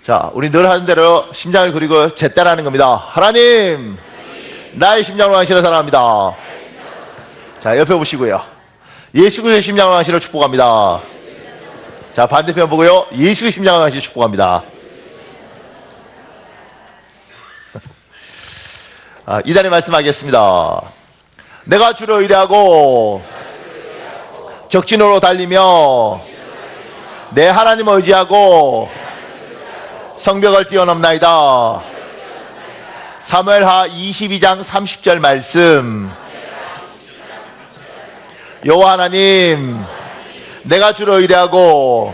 자, 우리 늘 하는 대로 심장을 그리고 제때라는 겁니다. 하나님, 나의 심장으로 당신을 사랑합니다. 자, 옆에 보시고요. 예수 그리스도의 심장으로 당신을 축복합니다. 자, 반대편 보고요. 예수의 심장으로 당신을 축복합니다. 이단에 말씀하겠습니다. 내가 주를 의뢰하고 적진으로 달리며 내 하나님 의지하고 성벽을 뛰어넘나이다. 사무엘하 22장 30절 말씀. 여호와 하나님, 내가 주를 의뢰하고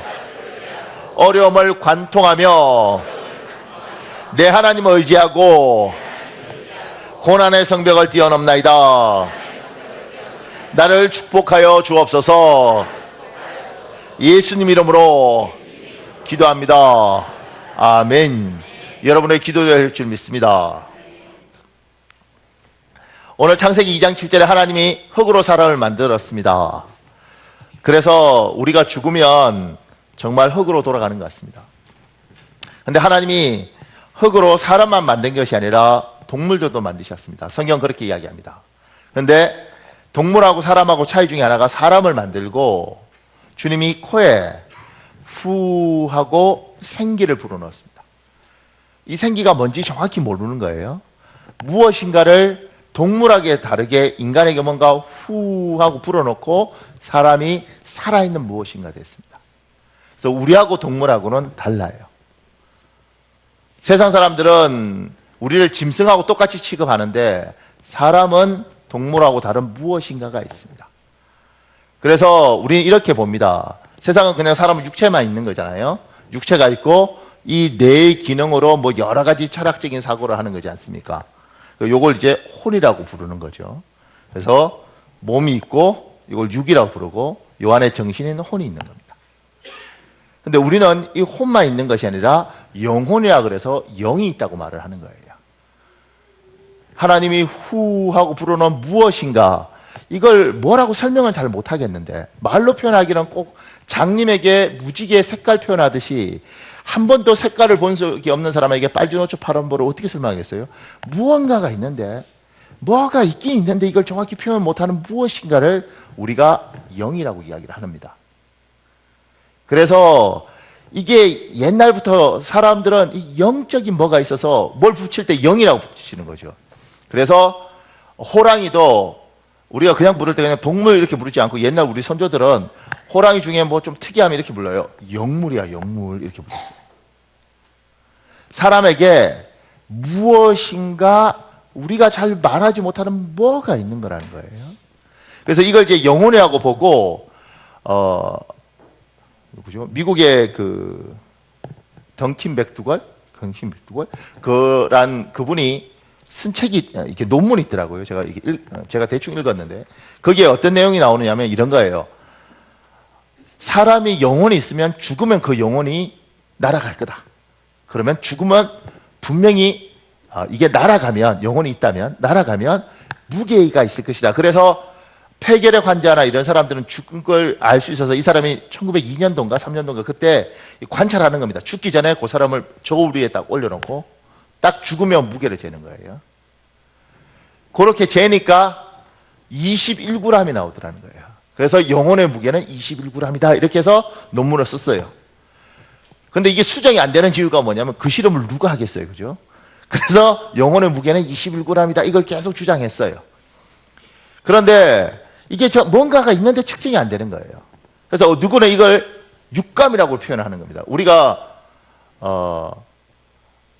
어려움을 관통하며 내 하나님을 의지하고 고난의 성벽을 뛰어넘나이다. 나를 축복하여 주옵소서. 예수님 이름으로 기도합니다. 아멘. 여러분의 기도될 줄 믿습니다. 오늘 창세기 2장 7절에 하나님이 흙으로 사람을 만들었습니다. 그래서 우리가 죽으면 정말 흙으로 돌아가는 것 같습니다. 그런데 하나님이 흙으로 사람만 만든 것이 아니라 동물들도 만드셨습니다. 성경 그렇게 이야기합니다. 그런데 동물하고 사람하고 차이 중에 하나가 사람을 만들고 주님이 코에 후 하고 생기를 불어넣었습니다. 이 생기가 뭔지 정확히 모르는 거예요. 무엇인가를 동물하게 다르게 인간에게 뭔가 후 하고 불어넣고 사람이 살아있는 무엇인가 됐습니다. 그래서 우리하고 동물하고는 달라요. 세상 사람들은 우리를 짐승하고 똑같이 취급하는데 사람은 동물하고 다른 무엇인가가 있습니다. 그래서 우리는 이렇게 봅니다. 세상은 그냥 사람은 육체만 있는 거잖아요. 육체가 있고 이 뇌의 기능으로 뭐 여러 가지 철학적인 사고를 하는 거지 않습니까? 요걸 이제 혼이라고 부르는 거죠. 그래서 몸이 있고 이걸 육이라고 부르고 요 안에 정신이 있는 혼이 있는 겁니다. 근데 우리는 이 혼만 있는 것이 아니라 영혼이라 그래서 영이 있다고 말을 하는 거예요. 하나님이 후 하고 불어넣은 무엇인가, 이걸 뭐라고 설명은 잘 못하겠는데 말로 표현하기는 꼭 장님에게 무지개 색깔 표현하듯이 한 번도 색깔을 본 적이 없는 사람에게 빨주노초 파란보를 어떻게 설명하겠어요? 무언가가 있는데, 뭐가 있긴 있는데 이걸 정확히 표현 못하는 무엇인가를 우리가 영이라고 이야기를 합니다. 그래서 이게 옛날부터 사람들은 이 영적인 뭐가 있어서 뭘 붙일 때 영이라고 붙이는 거죠. 그래서 호랑이도 우리가 그냥 부를 때 그냥 동물 이렇게 부르지 않고 옛날 우리 선조들은 호랑이 중에 뭐 좀 특이하면 이렇게 불러요. 영물이야, 영물. 이렇게 불렀어요. 사람에게 무엇인가 우리가 잘 말하지 못하는 뭐가 있는 거라는 거예요. 그래서 이걸 이제 영혼이라고 보고, 누구죠? 미국의 그 던킨 백두걸? 그분이 쓴 책이 이렇게 논문이 있더라고요. 제가 대충 읽었는데 거기에 어떤 내용이 나오느냐면 이런 거예요. 사람이 영혼이 있으면 죽으면 그 영혼이 날아갈 거다. 그러면 죽으면 분명히 이게 날아가면, 영혼이 있다면 날아가면 무게가 있을 것이다. 그래서 폐결핵 환자나 이런 사람들은 죽은 걸 알 수 있어서 이 사람이 1902년도인가 3년도인가 그때 관찰하는 겁니다. 죽기 전에 그 사람을 저울 위에 딱 올려놓고 딱 죽으면 무게를 재는 거예요. 그렇게 재니까 21g이 나오더라는 거예요. 그래서 영혼의 무게는 21g이다. 이렇게 해서 논문을 썼어요. 근데 이게 수정이 안 되는 이유가 뭐냐면 그 실험을 누가 하겠어요. 그죠? 그래서 영혼의 무게는 21g이다. 이걸 계속 주장했어요. 그런데 이게 뭔가가 있는데 측정이 안 되는 거예요. 그래서 누구는 이걸 육감이라고 표현하는 겁니다. 우리가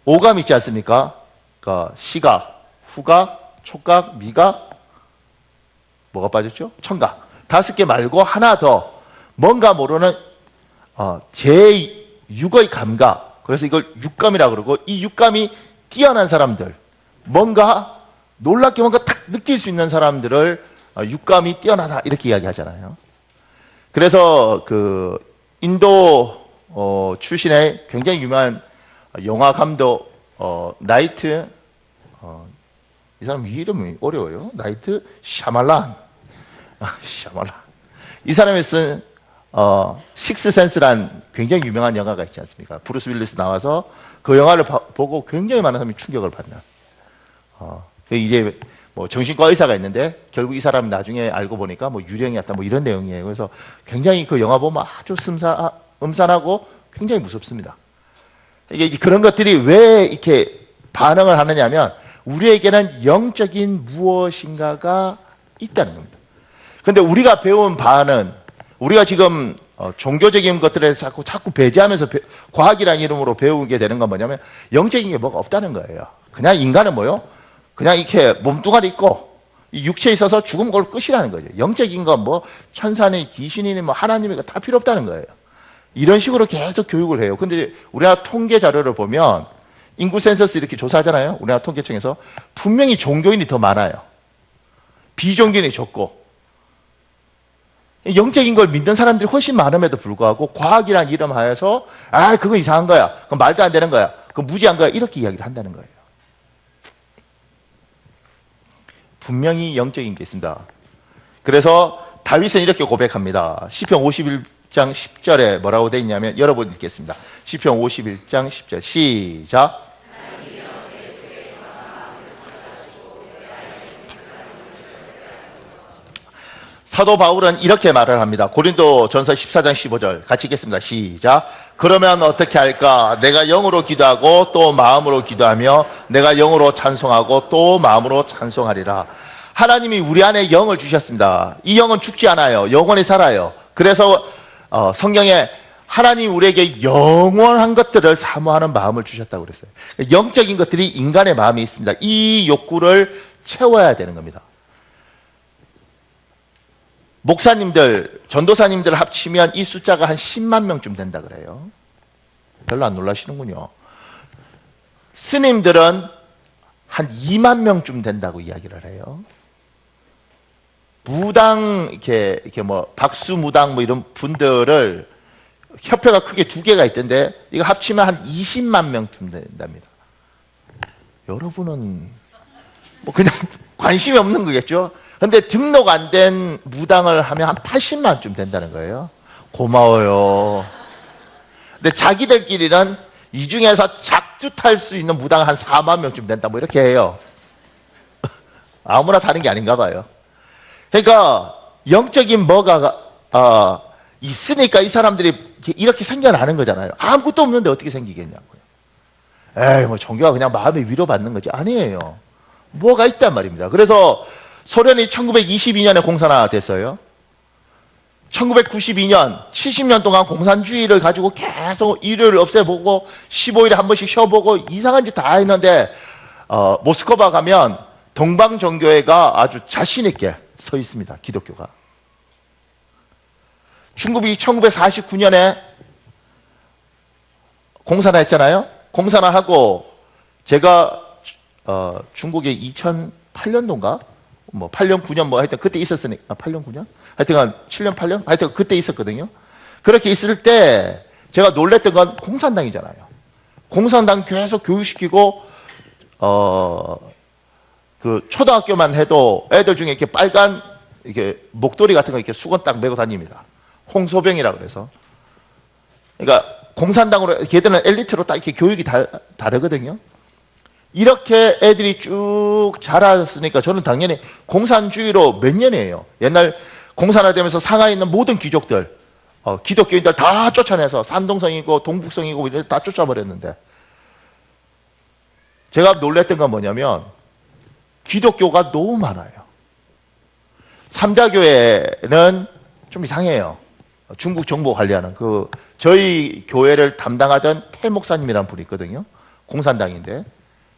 오감 있지 않습니까? 그러니까 시각, 후각, 촉각, 미각, 뭐가 빠졌죠? 청각. 5개 말고 하나 더 뭔가 모르는 제6의 감각. 그래서 이걸 육감이라고 그러고, 이 육감이 뛰어난 사람들, 뭔가 놀랍게 뭔가 탁 느낄 수 있는 사람들을 육감이 뛰어나다 이렇게 이야기하잖아요. 그래서 그 인도 출신의 굉장히 유명한 영화 감독 나이트, 이 사람 이름이 어려워요. 나이트 샤말란. 샤말란. 이 사람이 쓴 식스센스란 굉장히 유명한 영화가 있지 않습니까? 브루스 윌리스 나와서 그 영화를 보고 굉장히 많은 사람이 충격을 받는. 이제 뭐 정신과 의사가 있는데 결국 이 사람이 나중에 알고 보니까 뭐 유령이었다 뭐 이런 내용이에요. 그래서 굉장히 그 영화 보면 아주 음산하고 굉장히 무섭습니다. 이게 그런 것들이 왜 이렇게 반응을 하느냐면 우리에게는 영적인 무엇인가가 있다는 겁니다. 근데 우리가 배운 바는 우리가 지금 종교적인 것들에 자꾸 배제하면서 과학이라는 이름으로 배우게 되는 건 뭐냐면 영적인 게 뭐가 없다는 거예요. 그냥 인간은 뭐요? 그냥 이렇게 몸뚱아리 있고 이 육체에 있어서 죽으면 그걸 끝이라는 거죠. 영적인 건 뭐 천사니 귀신이니 뭐 하나님이 다 필요 없다는 거예요. 이런 식으로 계속 교육을 해요. 근데 우리나라 통계 자료를 보면 인구 센서스 이렇게 조사하잖아요. 우리나라 통계청에서 분명히 종교인이 더 많아요. 비종교인이 적고 영적인 걸 믿는 사람들이 훨씬 많음에도 불구하고 과학이라는 이름 하에서 그거 이상한 거야. 그건 말도 안 되는 거야. 그건 무지한 거야. 이렇게 이야기를 한다는 거예요. 분명히 영적인 게 있습니다. 그래서 다윗은 이렇게 고백합니다. 시편 51장 10절에 뭐라고 되어 있냐면 여러분 읽겠습니다. 시편 51장 10절 시작. 사도 바울은 이렇게 말을 합니다. 고린도 전서 14장 15절 같이 읽겠습니다. 시작. 그러면 어떻게 할까? 내가 영으로 기도하고 또 마음으로 기도하며 내가 영으로 찬송하고 또 마음으로 찬송하리라. 하나님이 우리 안에 영을 주셨습니다. 이 영은 죽지 않아요. 영원히 살아요. 그래서 성경에 하나님 우리에게 영원한 것들을 사모하는 마음을 주셨다고 그랬어요. 영적인 것들이 인간의 마음이 있습니다. 이 욕구를 채워야 되는 겁니다. 목사님들, 전도사님들 합치면 이 숫자가 한 10만 명쯤 된다 그래요. 별로 안 놀라시는군요. 스님들은 한 2만 명쯤 된다고 이야기를 해요. 무당, 이렇게 뭐, 박수무당 뭐 이런 분들을 협회가 크게 두 개가 있던데, 이거 합치면 한 20만 명쯤 된답니다. 여러분은 뭐 그냥 관심이 없는 거겠죠? 근데 등록 안 된 무당을 하면 한 80만쯤 된다는 거예요. 고마워요. 근데 자기들끼리는 이 중에서 작두탈 수 있는 무당 한 4만 명쯤 된다 뭐 이렇게 해요. 아무나 다른 게 아닌가 봐요. 그러니까 영적인 뭐가 있으니까 이 사람들이 이렇게 생겨나는 거잖아요. 아무것도 없는데 어떻게 생기겠냐고요. 에이 뭐 종교가 그냥 마음의 위로받는 거지. 아니에요. 뭐가 있단 말입니다. 그래서 소련이 1922년에 공산화됐어요. 1992년 70년 동안 공산주의를 가지고 계속 일요일 없애보고 15일에 한 번씩 쉬어보고 이상한 짓 다 했는데 모스크바 가면 동방정교회가 아주 자신 있게 서 있습니다. 기독교가. 중국이 1949년에 공산화했잖아요. 공산화하고 제가 중국에 2008년도인가? 뭐 8년, 9년 뭐 하여튼 그때 있었으니까 8년, 9년? 하여튼 7년, 8년? 하여튼 그때 있었거든요. 그렇게 있을 때 제가 놀랬던 건 공산당이잖아요. 공산당 계속 교육시키고 그 초등학교만 해도 애들 중에 이렇게 빨간 이렇게 목도리 같은 거 이렇게 수건 딱 메고 다닙니다. 홍소병이라 그래서. 그러니까 공산당으로 걔들은 엘리트로 딱 이렇게 교육이 다르거든요. 이렇게 애들이 쭉 자랐으니까 저는 당연히 공산주의로 몇 년이에요. 옛날 공산화되면서 상하에 있는 모든 귀족들, 기독교인들 다 쫓아내서 산동성이고 동북성이고 이런 다 쫓아버렸는데 제가 놀랬던 건 뭐냐면 기독교가 너무 많아요. 삼자교회는 좀 이상해요. 중국 정부 관리하는 저희 교회를 담당하던 태 목사님이라는 분이 있거든요. 공산당인데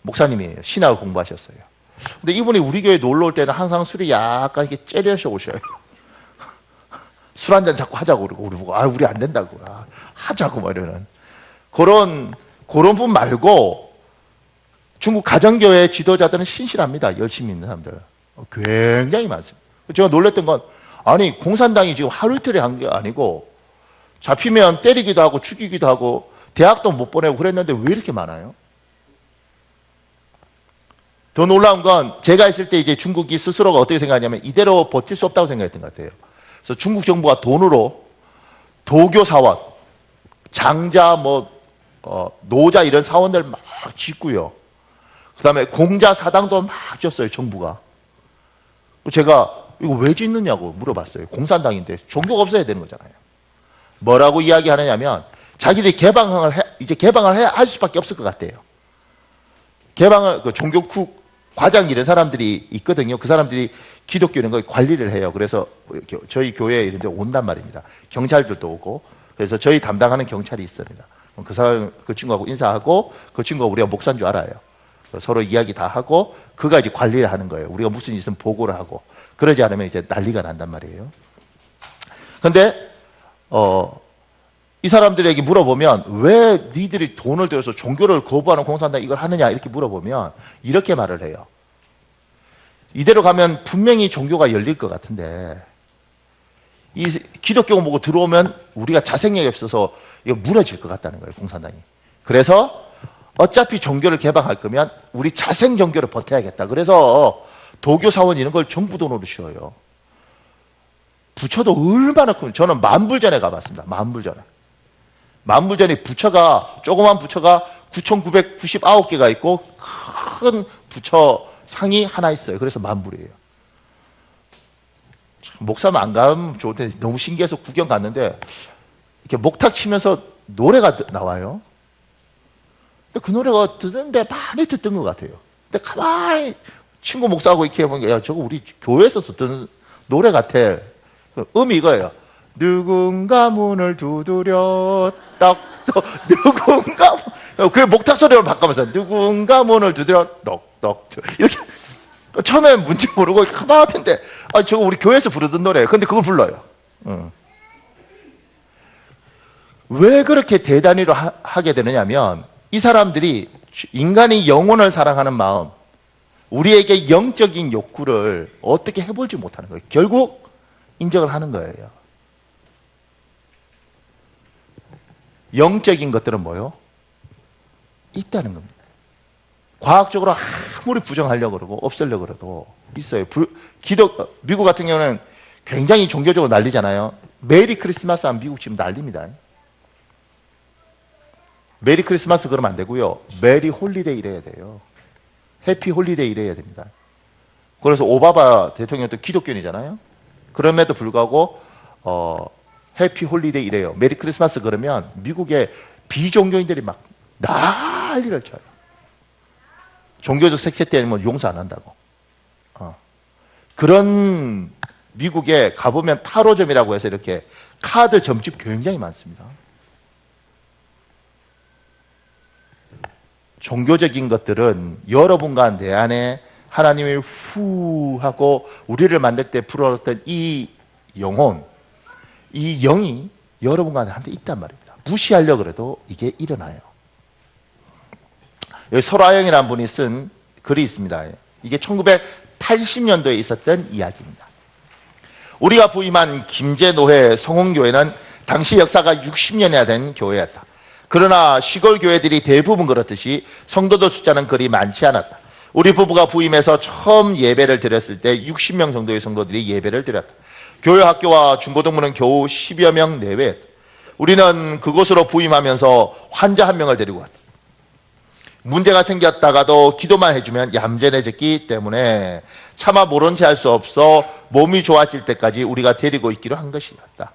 목사님이에요. 신학을 공부하셨어요. 근데 이분이 우리 교회 놀러 올 때는 항상 술이 약간 이렇게 째려서 오셔요. 술 한잔 자꾸 하자고 그러고 우리 보고 우리 안 된다고 하자고 뭐 이러는 그런 분 말고 중국 가정교회 지도자들은 신실합니다. 열심히 있는 사람들 굉장히 많습니다. 제가 놀랬던 건 아니 공산당이 지금 하루 이틀에 한 게 아니고 잡히면 때리기도 하고 죽이기도 하고 대학도 못 보내고 그랬는데 왜 이렇게 많아요? 더 놀라운 건 제가 있을 때 이제 중국이 스스로가 어떻게 생각하냐면 이대로 버틸 수 없다고 생각했던 것 같아요. 그래서 중국 정부가 돈으로 도교 사원, 장자, 노자 이런 사원들 막 짓고요. 그 다음에 공자 사당도 막 지었어요, 정부가. 제가 이거 왜 짓느냐고 물어봤어요. 공산당인데 종교가 없어야 되는 거잖아요. 뭐라고 이야기하느냐면 자기들이 이제 개방을 할 수밖에 없을 것 같아요. 종교국 과장 이런 사람들이 있거든요. 그 사람들이 기독교 이런 거 관리를 해요. 그래서 저희 교회 이런 데 온단 말입니다. 경찰들도 오고. 그래서 저희 담당하는 경찰이 있습니다. 그 친구하고 인사하고, 그 친구가 우리가 목사인 줄 알아요. 서로 이야기 다 하고, 그가 이제 관리를 하는 거예요. 우리가 무슨 일 있으면 보고를 하고. 그러지 않으면 이제 난리가 난단 말이에요. 근데, 이 사람들에게 물어보면 왜 니들이 돈을 들여서 종교를 거부하는 공산당 이걸 하느냐 이렇게 물어보면 이렇게 말을 해요. 이대로 가면 분명히 종교가 열릴 것 같은데 이 기독교 보고 들어오면 우리가 자생력이 없어서 이거 무너질 것 같다는 거예요, 공산당이. 그래서 어차피 종교를 개방할 거면 우리 자생 종교를 버텨야겠다. 그래서 도교 사원 이런 걸 정부 돈으로 씌워요. 부처도 얼마나 큰, 저는 만불전에 가봤습니다. 만불전에 조그만 부처가 9,999개가 있고 큰 부처 상이 하나 있어요. 그래서 만불이에요. 목사는 안 가면 좋은데 너무 신기해서 구경 갔는데 이렇게 목탁 치면서 노래가 나와요. 근데 그 노래가 듣는데 많이 듣던 것 같아요. 근데 가만히 친구 목사하고 이렇게 해보니까 야, 저거 우리 교회에서 듣던 노래 같아. 음이 이거예요. 누군가 문을 두드려 떡떡 누군가 그 목탁 소리로 바꿔면서 누군가 문을 두드려 떡떡 이렇게 처음엔 뭔지 모르고 가만히 듣는데 저거 우리 교회에서 부르던 노래예요. 근데 그걸 불러요. 왜 그렇게 대단히로 하게 되느냐면 이 사람들이 인간이 영혼을 사랑하는 마음, 우리에게 영적인 욕구를 어떻게 해볼지 못하는 거예요. 결국 인정을 하는 거예요. 영적인 것들은 뭐요? 있다는 겁니다. 과학적으로 아무리 부정하려고 그러고 없애려고 그래도 있어요. 미국 같은 경우는 굉장히 종교적으로 난리잖아요. 메리 크리스마스 하면 미국 지금 난립니다. 메리 크리스마스 그러면 안 되고요. 메리 홀리데이 이래야 돼요. 해피 홀리데이 이래야 됩니다. 그래서 오바마 대통령도 기독교인이잖아요. 그럼에도 불구하고 해피 홀리데이 이래요. 메리 크리스마스 그러면 미국의 비종교인들이 막 난리를 쳐요. 종교적 색채 때문에 용서 안 한다고. 그런 미국에 가보면 타로점이라고 해서 이렇게 카드 점집 굉장히 많습니다. 종교적인 것들은 여러분과 내 안에 하나님이 후 하고 우리를 만들 때 불어넣었던 이 영혼, 이 영이 여러분과 나한테 있단 말입니다. 무시하려고 해도 이게 일어나요. 여기 설화영이라는 분이 쓴 글이 있습니다. 이게 1980년도에 있었던 이야기입니다. 우리가 부임한 김제노회 성홍교회는 당시 역사가 60년이나 된 교회였다. 그러나 시골 교회들이 대부분 그렇듯이 성도들 숫자는 그리 많지 않았다. 우리 부부가 부임해서 처음 예배를 드렸을 때 60명 정도의 성도들이 예배를 드렸다. 교회 학교와 중고등부는 겨우 10여 명 내외. 우리는 그곳으로 부임하면서 환자 한 명을 데리고 갔다. 문제가 생겼다가도 기도만 해주면 얌전해졌기 때문에 차마 모른 채 할 수 없어 몸이 좋아질 때까지 우리가 데리고 있기로 한 것이었다.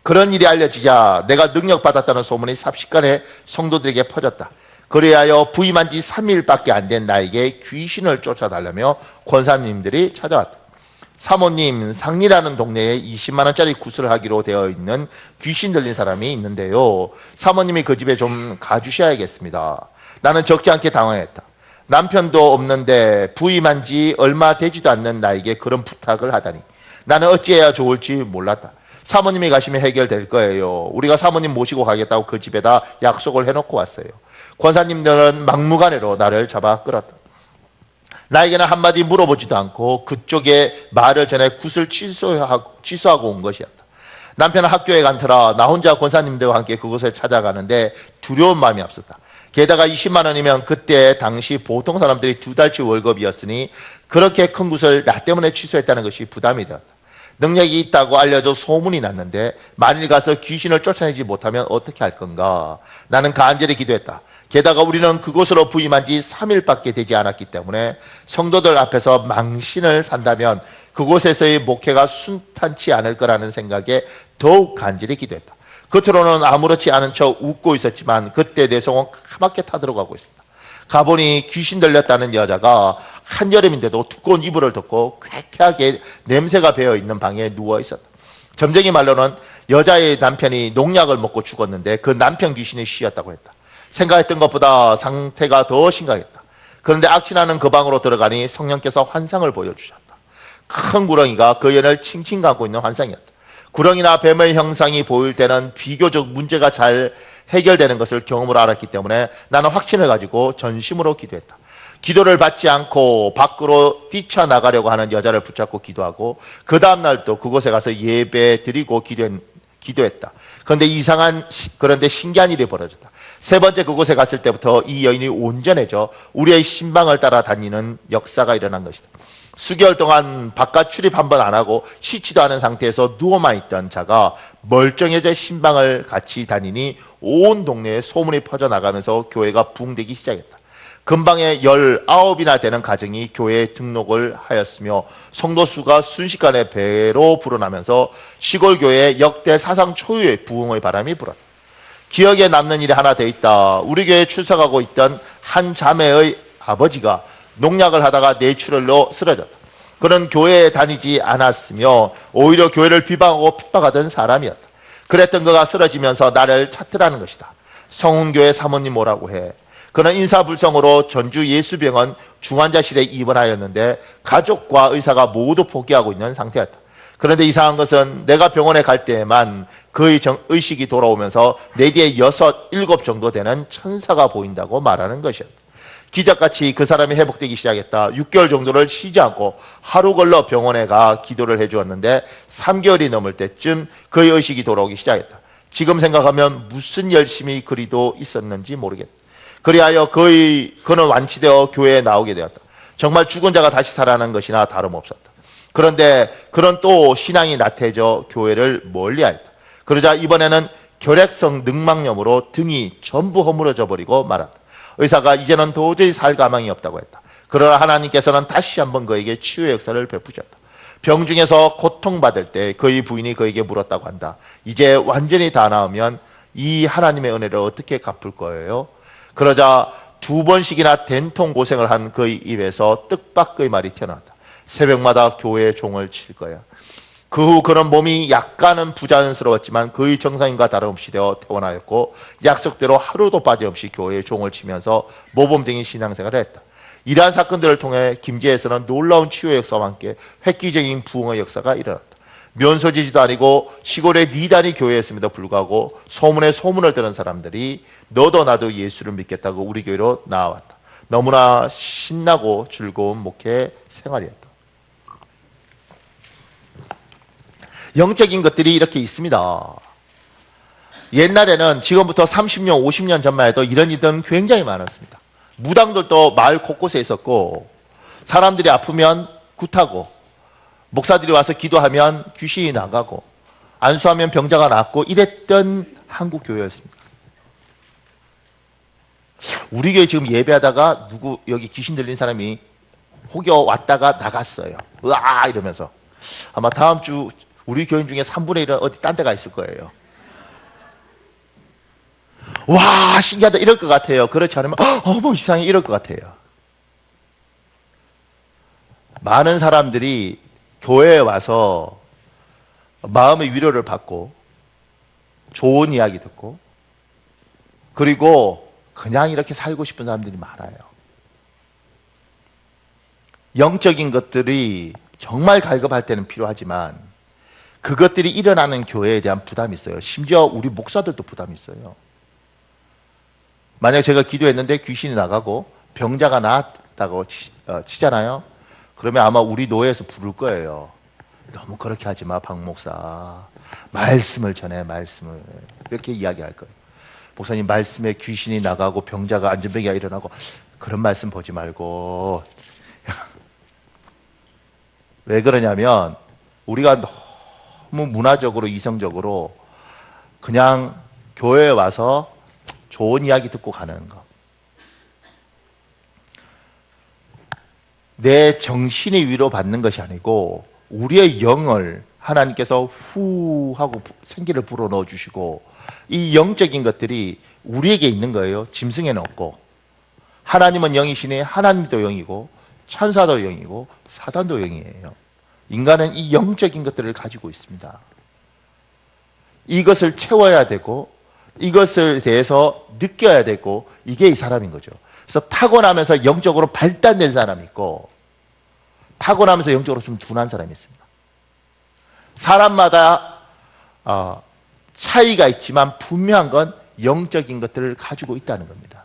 그런 일이 알려지자 내가 능력받았다는 소문이 삽시간에 성도들에게 퍼졌다. 그리하여 부임한 지 3일밖에 안 된 나에게 귀신을 쫓아달라며 권사님들이 찾아왔다. 사모님, 상리라는 동네에 20만 원짜리 구슬을 하기로 되어 있는 귀신 들린 사람이 있는데요. 사모님이 그 집에 좀 가주셔야겠습니다. 나는 적지 않게 당황했다. 남편도 없는데 부임한 지 얼마 되지도 않는 나에게 그런 부탁을 하다니 나는 어찌해야 좋을지 몰랐다. 사모님이 가시면 해결될 거예요. 우리가 사모님 모시고 가겠다고 그 집에다 약속을 해놓고 왔어요. 권사님들은 막무가내로 나를 잡아 끌었다. 나에게는 한마디 물어보지도 않고 그쪽에 말을 전해 굿을 취소하고 온 것이었다. 남편은 학교에 간 터라 나 혼자 권사님들과 함께 그곳에 찾아가는데 두려운 마음이 앞섰다. 게다가 20만 원이면 그때 당시 보통 사람들이 2달치 월급이었으니 그렇게 큰 굿을 나 때문에 취소했다는 것이 부담이 되었다. 능력이 있다고 알려져 소문이 났는데 만일 가서 귀신을 쫓아내지 못하면 어떻게 할 건가? 나는 간절히 기도했다. 게다가 우리는 그곳으로 부임한 지 3일밖에 되지 않았기 때문에 성도들 앞에서 망신을 산다면 그곳에서의 목회가 순탄치 않을 거라는 생각에 더욱 간절히 기도했다. 겉으로는 아무렇지 않은 척 웃고 있었지만 그때 내 속은 까맣게 타들어가고 있었다. 가보니 귀신 들렸다는 여자가 한여름인데도 두꺼운 이불을 덮고 쾌쾌하게 냄새가 배어있는 방에 누워있었다. 점쟁이 말로는 여자의 남편이 농약을 먹고 죽었는데 그 남편 귀신이 쉬었다고 했다. 생각했던 것보다 상태가 더 심각했다. 그런데 악취나는 그 방으로 들어가니 성령께서 환상을 보여주셨다. 큰 구렁이가 그 연을 칭칭 감고 있는 환상이었다. 구렁이나 뱀의 형상이 보일 때는 비교적 문제가 잘 해결되는 것을 경험으로 알았기 때문에 나는 확신을 가지고 전심으로 기도했다. 기도를 받지 않고 밖으로 뛰쳐나가려고 하는 여자를 붙잡고 기도하고 그 다음날 또 그곳에 가서 예배 드리고 기도했다. 그런데 신기한 일이 벌어졌다. 세 번째 그곳에 갔을 때부터 이 여인이 온전해져 우리의 신방을 따라 다니는 역사가 일어난 것이다. 수개월 동안 바깥 출입 한 번 안 하고 씻지도 않은 상태에서 누워만 있던 자가 멀쩡해져 신방을 같이 다니니 온 동네에 소문이 퍼져나가면서 교회가 부흥되기 시작했다. 근방에 19이나 되는 가정이 교회에 등록을 하였으며 성도 수가 순식간에 배로 불어나면서 시골 교회에 역대 사상 초유의 부흥의 바람이 불었다. 기억에 남는 일이 하나 더 있다. 우리 교회에 출석하고 있던 한 자매의 아버지가 농약을 하다가 뇌출혈로 쓰러졌다. 그는 교회에 다니지 않았으며 오히려 교회를 비방하고 핍박하던 사람이었다. 그랬던 그가 쓰러지면서 나를 찾더라는 것이다. 성훈교회 사모님 오라고 해. 그는 인사불성으로 전주 예수병원 중환자실에 입원하였는데 가족과 의사가 모두 포기하고 있는 상태였다. 그런데 이상한 것은 내가 병원에 갈 때에만 그의 의식이 돌아오면서 내 뒤에 6, 7 정도 되는 천사가 보인다고 말하는 것이었다. 기적같이 그 사람이 회복되기 시작했다. 6개월 정도를 쉬지 않고 하루 걸러 병원에 가 기도를 해주었는데 3개월이 넘을 때쯤 그의 의식이 돌아오기 시작했다. 지금 생각하면 무슨 열심히 그리도 있었는지 모르겠다. 그리하여 그는 완치되어 교회에 나오게 되었다. 정말 죽은 자가 다시 살아난 것이나 다름없었다. 그런데 그는 또 신앙이 나태해져 교회를 멀리하였다. 그러자 이번에는 결핵성 늑막염으로 등이 전부 허물어져 버리고 말았다. 의사가 이제는 도저히 살 가망이 없다고 했다. 그러나 하나님께서는 다시 한번 그에게 치유의 역사를 베푸셨다. 병중에서 고통받을 때 그의 부인이 그에게 물었다고 한다. 이제 완전히 다 나으면 이 하나님의 은혜를 어떻게 갚을 거예요? 그러자 2번씩이나 된통 고생을 한 그의 입에서 뜻밖의 말이 튀어나왔다. 새벽마다 교회에 종을 칠 거야. 그 후 그런 몸이 약간은 부자연스러웠지만 그의 정상인과 다름없이 되어 퇴원하였고 약속대로 하루도 빠짐없이 교회에 종을 치면서 모범적인 신앙생활을 했다. 이러한 사건들을 통해 김제에서는 놀라운 치유의 역사와 함께 획기적인 부흥의 역사가 일어났다. 면소지지도 아니고 시골의 니단이 교회였음에도 불구하고 소문에 소문을 들은 사람들이 너도 나도 예수를 믿겠다고 우리 교회로 나왔다. 너무나 신나고 즐거운 목회 생활이었다. 영적인 것들이 이렇게 있습니다. 옛날에는 지금부터 30년, 50년 전만 해도 이런 일들은 굉장히 많았습니다. 무당들도 마을 곳곳에 있었고 사람들이 아프면 굿하고 목사들이 와서 기도하면 귀신이 나가고 안수하면 병자가 낫고 이랬던 한국 교회였습니다. 우리 교회 지금 예배하다가 여기 귀신 들린 사람이 혹여 왔다가 나갔어요. 으아 이러면서 아마 다음 주 우리 교인 중에 3분의 1은 어디 딴 데가 있을 거예요. 와 신기하다 이럴 것 같아요. 그렇지 않으면 어머 이상해 이럴 것 같아요. 많은 사람들이 교회에 와서 마음의 위로를 받고 좋은 이야기 듣고 그리고 그냥 이렇게 살고 싶은 사람들이 많아요. 영적인 것들이 정말 갈급할 때는 필요하지만 그것들이 일어나는 교회에 대한 부담이 있어요. 심지어 우리 목사들도 부담이 있어요. 만약에 제가 기도했는데 귀신이 나가고 병자가 나았다고 치잖아요. 그러면 아마 우리 노예에서 부를 거예요. 너무 그렇게 하지 마, 박 목사. 말씀을 전해, 말씀을. 이렇게 이야기할 거예요. 목사님, 말씀에 귀신이 나가고 병자가 안전병이가 일어나고 그런 말씀 보지 말고. 왜 그러냐면 우리가 문화적으로 이성적으로 그냥 교회에 와서 좋은 이야기 듣고 가는 거. 내 정신이 위로받는 것이 아니고 우리의 영을 하나님께서 후 하고 생기를 불어넣어 주시고 이 영적인 것들이 우리에게 있는 거예요. 짐승에는 없고. 하나님은 영이시니 하나님도 영이고 천사도 영이고 사단도 영이에요. 인간은 이 영적인 것들을 가지고 있습니다. 이것을 채워야 되고 이것을 대해서 느껴야 되고 이게 이 사람인 거죠. 그래서 타고나면서 영적으로 발달된 사람이 있고 타고나면서 영적으로 좀 둔한 사람이 있습니다. 사람마다 차이가 있지만 분명한 건 영적인 것들을 가지고 있다는 겁니다.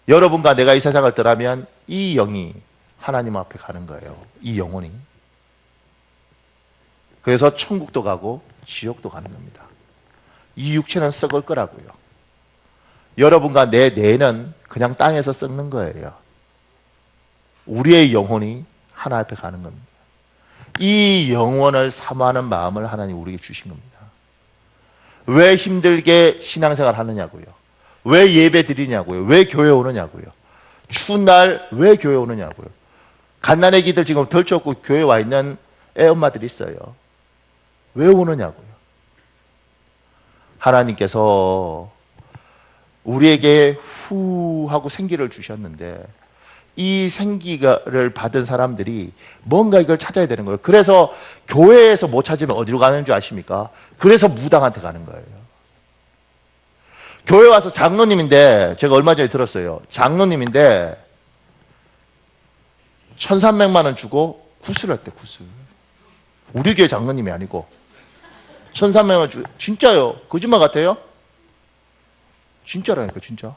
여러분과 내가 이 세상을 떠나면 이 영이 하나님 앞에 가는 거예요. 이 영혼이. 그래서 천국도 가고 지옥도 가는 겁니다. 이 육체는 썩을 거라고요. 여러분과 내 뇌는 그냥 땅에서 썩는 거예요. 우리의 영혼이 하나 앞에 가는 겁니다. 이 영혼을 사모하는 마음을 하나님 우리에게 주신 겁니다. 왜 힘들게 신앙생활 하느냐고요. 왜 예배 드리냐고요. 왜 교회 오느냐고요. 추운 날 왜 교회 오느냐고요. 갓난아기들 지금 덜 춥고 교회 와 있는 애엄마들이 있어요. 왜 오느냐고요. 하나님께서 우리에게 후 하고 생기를 주셨는데 이 생기를 받은 사람들이 뭔가 이걸 찾아야 되는 거예요. 그래서 교회에서 못 찾으면 어디로 가는 줄 아십니까? 그래서 무당한테 가는 거예요. 교회 와서 장로님인데 제가 얼마 전에 들었어요. 장로님인데 1,300만 원 주고 구슬을 했대. 구슬. 우리 교회 장로님이 아니고 1,300만 원 주고. 진짜요. 거짓말 같아요? 진짜라니까 진짜.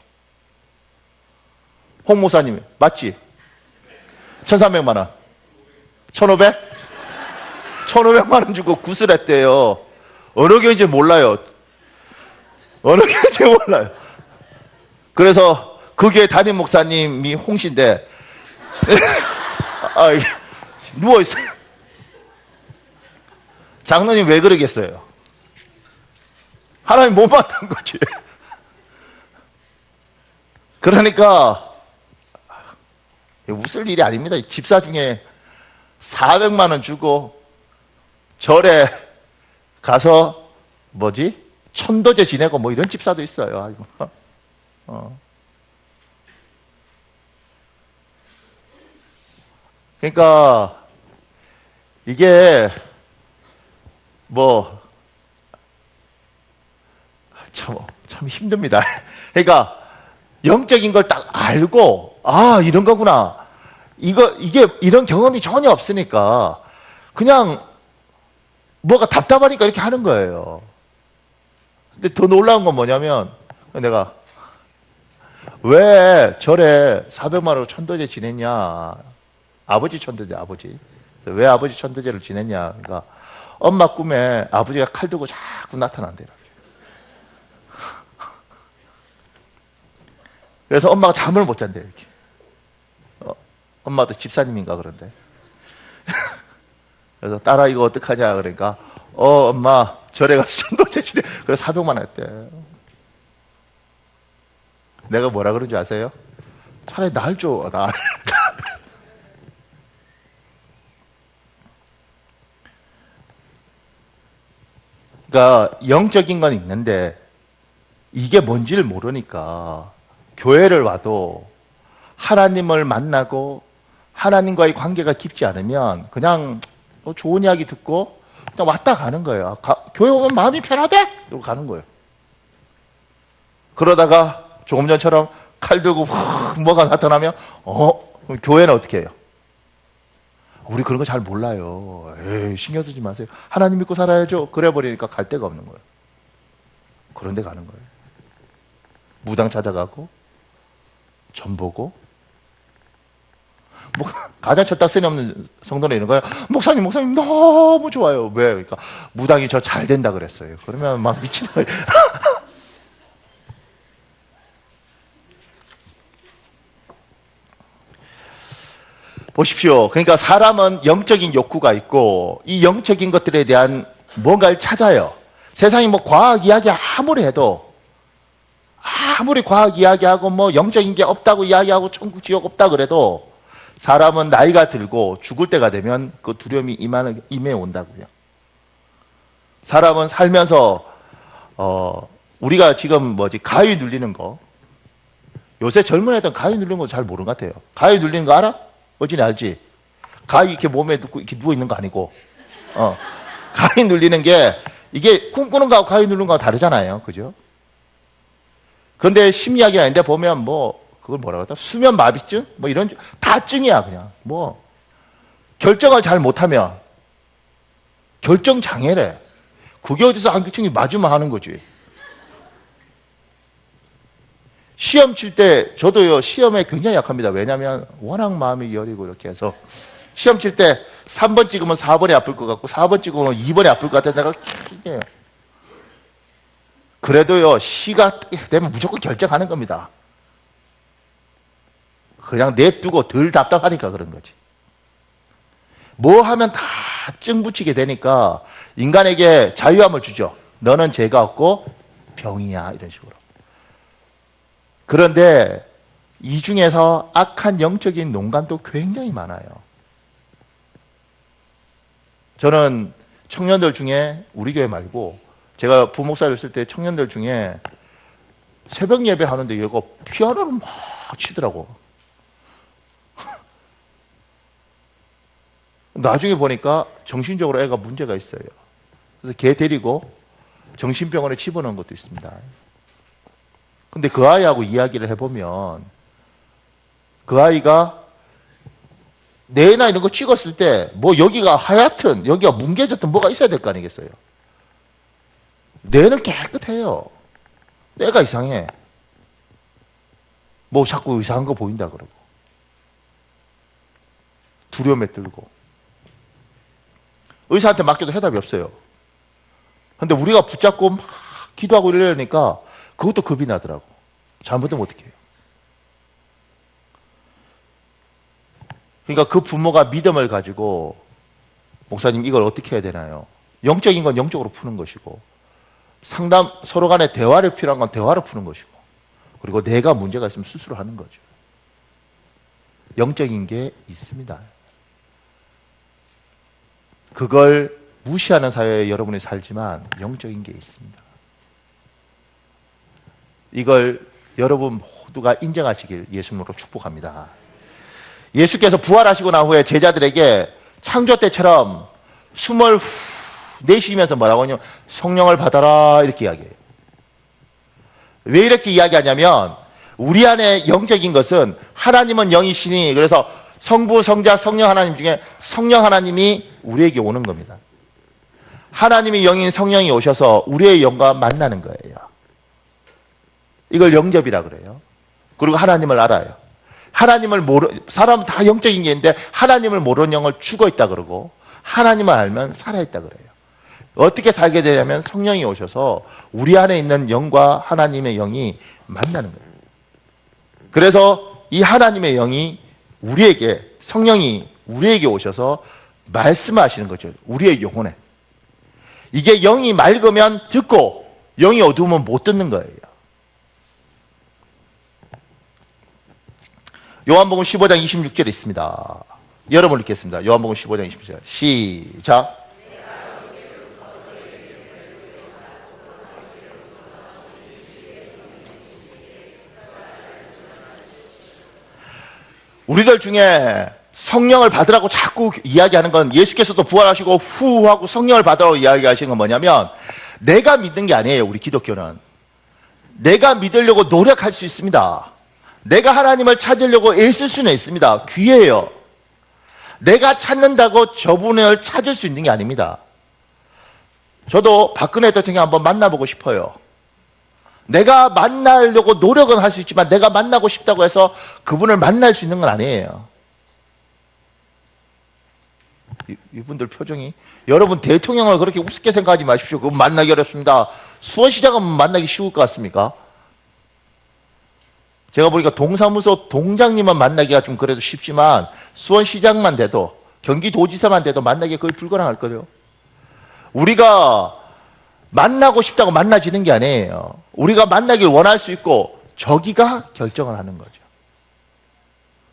홍 목사님 맞지? 1,300만 원 1,500? 1,500만 원 주고 구슬했대요. 어느 교회인지 몰라요. 어느 교회인지 몰라요. 그래서 그 교회 담임 목사님이 홍씨인데 누워있어요. 장로님 왜 그러겠어요? 하나님 못 만난 거지. 그러니까 웃을 일이 아닙니다. 집사 중에 400만 원 주고 절에 가서 천도제 지내고 뭐 이런 집사도 있어요. 그러니까 이게 참 힘듭니다. 그러니까 영적인 걸 딱 알고 이런 거구나. 이게 이런 경험이 전혀 없으니까 그냥 뭐가 답답하니까 이렇게 하는 거예요. 근데 더 놀라운 건 뭐냐면 내가 왜 절에 400만 원 천도제 지냈냐. 아버지 천도제 아버지. 왜 아버지 천도제를 지냈냐. 그러니까 엄마 꿈에 아버지가 칼 들고 자꾸 나타난대. 그래서 엄마가 잠을 못 잔대요. 이렇게. 엄마도 집사님인가 그런데. 그래서 딸아 이거 어떡하냐 그러니까 엄마 절에 가서 천도제 지내. 그래서 400만 원 했대. 내가 뭐라 그런 줄 아세요? 차라리 날 줘. 날. 그러니까 영적인 건 있는데 이게 뭔지를 모르니까 교회를 와도 하나님을 만나고 하나님과의 관계가 깊지 않으면 그냥 좋은 이야기 듣고 그냥 왔다 가는 거예요. 교회 오면 마음이 편하대? 이러고 가는 거예요. 그러다가 조금 전처럼 칼 들고 뭐가 나타나면 그럼 교회는 어떻게 해요? 우리 그런 거 잘 몰라요. 에이, 신경 쓰지 마세요. 하나님 믿고 살아야죠. 그래 버리니까 갈 데가 없는 거예요. 그런 데 가는 거예요. 무당 찾아가고 전 보고 가장 첫닥선이 없는 성도는 이런 거예요. 목사님 너무 좋아요. 왜? 그러니까 무당이 저 잘 된다 그랬어요. 그러면 막 미치는 거예요. 보십시오. 그러니까 사람은 영적인 욕구가 있고 이 영적인 것들에 대한 뭔가를 찾아요. 세상이 뭐 과학 이야기 아무리 해도 아무리 과학 이야기하고 뭐 영적인 게 없다고 이야기하고 천국 지옥 없다 그래도 사람은 나이가 들고 죽을 때가 되면 그 두려움이 임해 온다고요. 사람은 살면서 우리가 지금 가위 눌리는 거, 요새 젊은 애들은 가위 눌리는 거 잘 모르는 것 같아요. 가위 눌리는 거 알아? 어진이 알지? 가위 이렇게 몸에 넣고 이렇게 누워 있는 거 아니고, 가위 눌리는 게 이게 꿈꾸는 거하고 가위 누르는 거하고 다르잖아요, 그죠? 그런데 심리학이 아닌데 보면 뭐 그걸 뭐라고 하다? 수면 마비증? 뭐 이런 다 증이야 그냥. 뭐 결정을 잘 못하면 결정 장애래. 그게 어디서 안규층이 맞으면 하는 거지. 시험 칠 때 저도요 시험에 굉장히 약합니다. 왜냐하면 워낙 마음이 여리고 이렇게 해서 시험 칠 때 3번 찍으면 4번이 아플 것 같고 4번 찍으면 2번이 아플 것 같아서 내가 이게요. 그래도요 시가 되면 무조건 결정하는 겁니다. 그냥 냅두고 덜 답답하니까 그런 거지. 뭐 하면 다 증 붙이게 되니까 인간에게 자유함을 주죠. 너는 죄가 없고 병이야 이런 식으로. 그런데 이 중에서 악한 영적인 농간도 굉장히 많아요. 저는 청년들 중에 우리 교회 말고 제가 부목사를 했을 때 청년들 중에 새벽 예배 하는데 얘가 피아노를 막 치더라고. 나중에 보니까 정신적으로 애가 문제가 있어요. 그래서 걔 데리고 정신병원에 집어넣은 것도 있습니다. 근데 그 아이하고 이야기를 해보면 그 아이가 뇌나 이런 거 찍었을 때 뭐 여기가 하얗든 여기가 뭉개졌든 뭐가 있어야 될 거 아니겠어요? 뇌는 깨끗해요. 뇌가 이상해. 뭐 자꾸 이상한 거 보인다 그러고 두려움에 떨고 의사한테 맡겨도 해답이 없어요. 근데 우리가 붙잡고 막 기도하고 이러려니까 그것도 겁이 나더라고. 잘못하면 어떻게 해요? 그러니까 그 부모가 믿음을 가지고 목사님 이걸 어떻게 해야 되나요? 영적인 건 영적으로 푸는 것이고 상담 서로 간에 대화를 필요한 건 대화로 푸는 것이고 그리고 내가 문제가 있으면 스스로 하는 거죠. 영적인 게 있습니다. 그걸 무시하는 사회에 여러분이 살지만 영적인 게 있습니다. 이걸 여러분 모두가 인정하시길 예수님으로 축복합니다. 예수께서 부활하시고 난 후에 제자들에게 창조 때처럼 숨을 후 내쉬면서 뭐라고 하냐면 성령을 받아라 이렇게 이야기해요. 왜 이렇게 이야기하냐면 우리 안에 영적인 것은 하나님은 영이시니 그래서 성부, 성자, 성령 하나님 중에 성령 하나님이 우리에게 오는 겁니다. 하나님이 영인 성령이 오셔서 우리의 영과 만나는 거예요. 이걸 영접이라 그래요. 그리고 하나님을 알아요. 사람은 다 영적인 게 있는데 하나님을 모르는 영을 죽어 있다 그러고 하나님을 알면 살아있다 그래요. 어떻게 살게 되냐면 성령이 오셔서 우리 안에 있는 영과 하나님의 영이 만나는 거예요. 그래서 이 하나님의 영이 성령이 우리에게 오셔서 말씀하시는 거죠. 우리의 영혼에. 이게 영이 맑으면 듣고 영이 어두우면 못 듣는 거예요. 요한복음 15장 26절에 있습니다. 여러분 읽겠습니다. 요한복음 15장 26절 시작. 우리들 중에 성령을 받으라고 자꾸 이야기하는 건 예수께서도 부활하시고 후 하고 성령을 받으라고 이야기하시는 건 뭐냐면 내가 믿는 게 아니에요. 우리 기독교는 내가 믿으려고 노력할 수 있습니다. 내가 하나님을 찾으려고 애쓸 수는 있습니다. 귀해요. 내가 찾는다고 저분을 찾을 수 있는 게 아닙니다. 저도 박근혜 대통령 한번 만나보고 싶어요. 내가 만나려고 노력은 할 수 있지만 내가 만나고 싶다고 해서 그분을 만날 수 있는 건 아니에요. 이분들 표정이 여러분 대통령을 그렇게 우습게 생각하지 마십시오. 그분 만나기 어렵습니다. 수원시장은 만나기 쉬울 것 같습니까? 제가 보니까 동사무소 동장님은 만나기가 좀 그래도 쉽지만 수원시장만 돼도, 경기도지사만 돼도 만나기 거의 불가능할 거예요. 우리가 만나고 싶다고 만나지는 게 아니에요. 우리가 만나길 원할 수 있고 저기가 결정을 하는 거죠.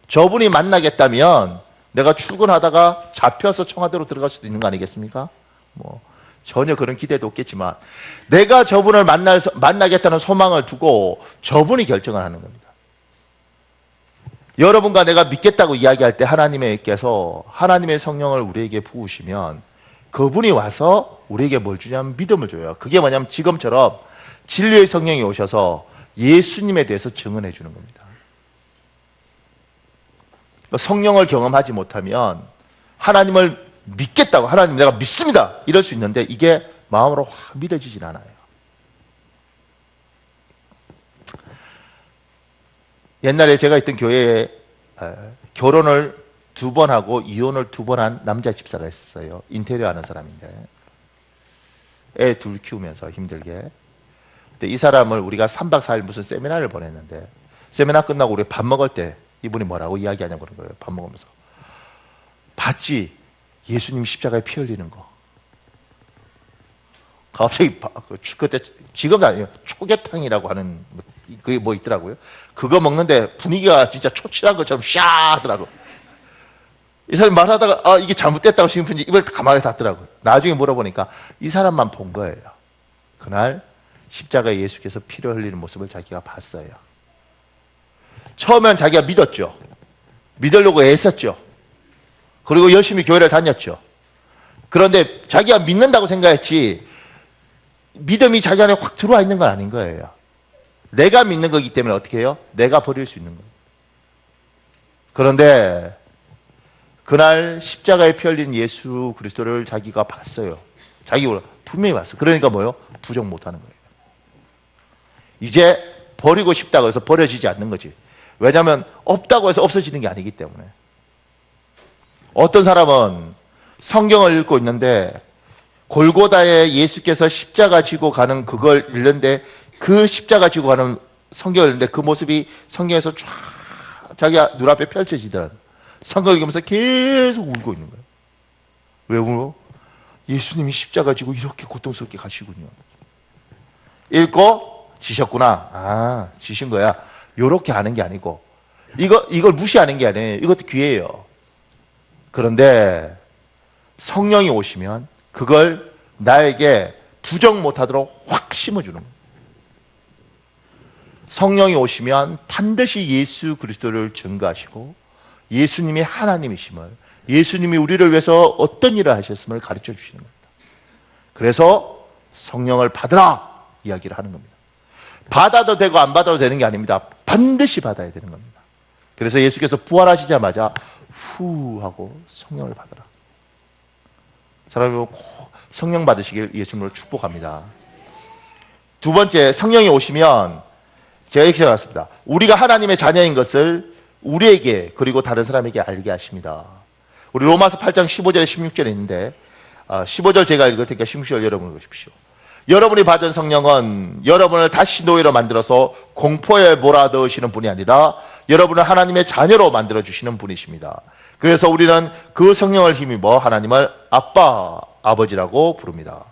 저분이 만나겠다면 내가 출근하다가 잡혀서 청와대로 들어갈 수도 있는 거 아니겠습니까? 전혀 그런 기대도 없겠지만 내가 저분을 만나겠다는 소망을 두고 저분이 결정을 하는 겁니다. 여러분과 내가 믿겠다고 이야기할 때 하나님께서 하나님의 성령을 우리에게 부으시면 그분이 와서 우리에게 뭘 주냐면 믿음을 줘요. 그게 뭐냐면 지금처럼 진리의 성령이 오셔서 예수님에 대해서 증언해 주는 겁니다. 성령을 경험하지 못하면 하나님을 믿겠다고, 하나님 내가 믿습니다 이럴 수 있는데 이게 마음으로 확 믿어지진 않아요. 옛날에 제가 있던 교회에 결혼을 2번 하고 이혼을 2번 한 남자 집사가 있었어요. 인테리어 하는 사람인데 애 둘 키우면서 힘들게. 근데 이 사람을 우리가 3박 4일 무슨 세미나를 보냈는데 세미나 끝나고 우리 밥 먹을 때 이분이 뭐라고 이야기하냐고 그런 거예요. 밥 먹으면서 봤지? 예수님 십자가에 피 흘리는 거. 갑자기 그때 지금도 아니에요. 초계탕이라고 하는 그게 뭐 있더라고요. 그거 먹는데 분위기가 진짜 초칠한 것처럼 샤 하더라고. 이 사람이 말하다가 이게 잘못됐다고 싶은지 입을 가만히 닫더라고요. 나중에 물어보니까 이 사람만 본 거예요. 그날 십자가에 예수께서 피를 흘리는 모습을 자기가 봤어요. 처음엔 자기가 믿었죠. 믿으려고 애썼죠. 그리고 열심히 교회를 다녔죠. 그런데 자기가 믿는다고 생각했지 믿음이 자기 안에 확 들어와 있는 건 아닌 거예요. 내가 믿는 거기 때문에 어떻게 해요? 내가 버릴 수 있는 거예요. 그런데 그날 십자가에 피 흘린 예수 그리스도를 자기가 봤어요. 자기가 분명히 봤어요. 그러니까 뭐예요? 부정 못하는 거예요. 이제 버리고 싶다고 해서 버려지지 않는 거지. 왜냐하면 없다고 해서 없어지는 게 아니기 때문에. 어떤 사람은 성경을 읽고 있는데 골고다에 예수께서 십자가 지고 가는 그걸 읽는데 그 십자가 지고 가는 성경을 읽는데 그 모습이 성경에서 쫙 자기가 눈앞에 펼쳐지더라고요. 성경을 읽으면서 계속 울고 있는 거예요. 왜 울어? 예수님이 십자가 지고 이렇게 고통스럽게 가시군요. 읽고 지셨구나. 지신 거야. 요렇게 하는 게 아니고 이걸 무시하는 게 아니에요. 이것도 귀해요. 그런데 성령이 오시면 그걸 나에게 부정 못하도록 확 심어주는 거예요. 성령이 오시면 반드시 예수 그리스도를 증거하시고 예수님이 하나님이심을, 예수님이 우리를 위해서 어떤 일을 하셨음을 가르쳐 주시는 겁니다. 그래서 성령을 받으라 이야기를 하는 겁니다. 받아도 되고 안 받아도 되는 게 아닙니다. 반드시 받아야 되는 겁니다. 그래서 예수께서 부활하시자마자 후 하고 성령을 받으라. 사랑하는 꼭 성령 받으시길 예수님으로 축복합니다. 두 번째, 성령이 오시면 제가 이렇게 생각했습니다. 우리가 하나님의 자녀인 것을 우리에게 그리고 다른 사람에게 알게 하십니다. 우리 로마서 8장 15절에 16절에 있는데 15절 제가 읽을 테니까 16절 여러분 읽으십시오. 여러분이 받은 성령은 여러분을 다시 노예로 만들어서 공포에 몰아넣으시는 분이 아니라 여러분을 하나님의 자녀로 만들어주시는 분이십니다. 그래서 우리는 그 성령을 힘입어 하나님을 아빠, 아버지라고 부릅니다.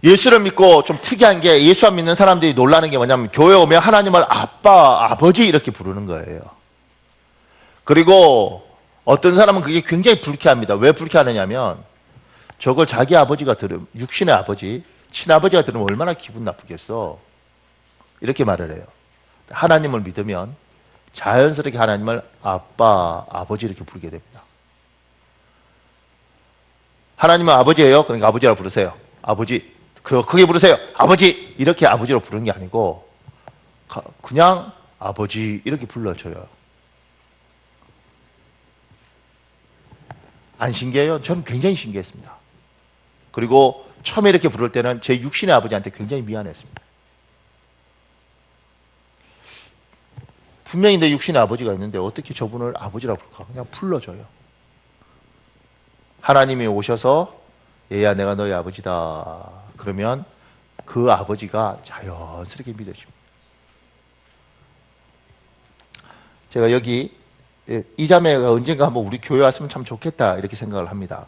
예수를 믿고 좀 특이한 게 예수 안 믿는 사람들이 놀라는 게 뭐냐면 교회 오면 하나님을 아빠, 아버지 이렇게 부르는 거예요. 그리고 어떤 사람은 그게 굉장히 불쾌합니다. 왜 불쾌하느냐면 저걸 자기 아버지가 들으면, 육신의 아버지, 친아버지가 들으면 얼마나 기분 나쁘겠어. 이렇게 말을 해요. 하나님을 믿으면 자연스럽게 하나님을 아빠, 아버지 이렇게 부르게 됩니다. 하나님은 아버지예요. 그러니까 아버지라고 부르세요. 아버지. 크게 부르세요. 아버지! 이렇게 아버지로 부르는 게 아니고 그냥 아버지 이렇게 불러줘요. 안 신기해요? 저는 굉장히 신기했습니다. 그리고 처음에 이렇게 부를 때는 제 육신의 아버지한테 굉장히 미안했습니다. 분명히 내 육신의 아버지가 있는데 어떻게 저분을 아버지라고 부를까? 그냥 불러줘요. 하나님이 오셔서 얘야 내가 너희 아버지다. 그러면 그 아버지가 자연스럽게 믿어집니다. 제가 여기 이 자매가 언젠가 한번 우리 교회 왔으면 참 좋겠다 이렇게 생각을 합니다.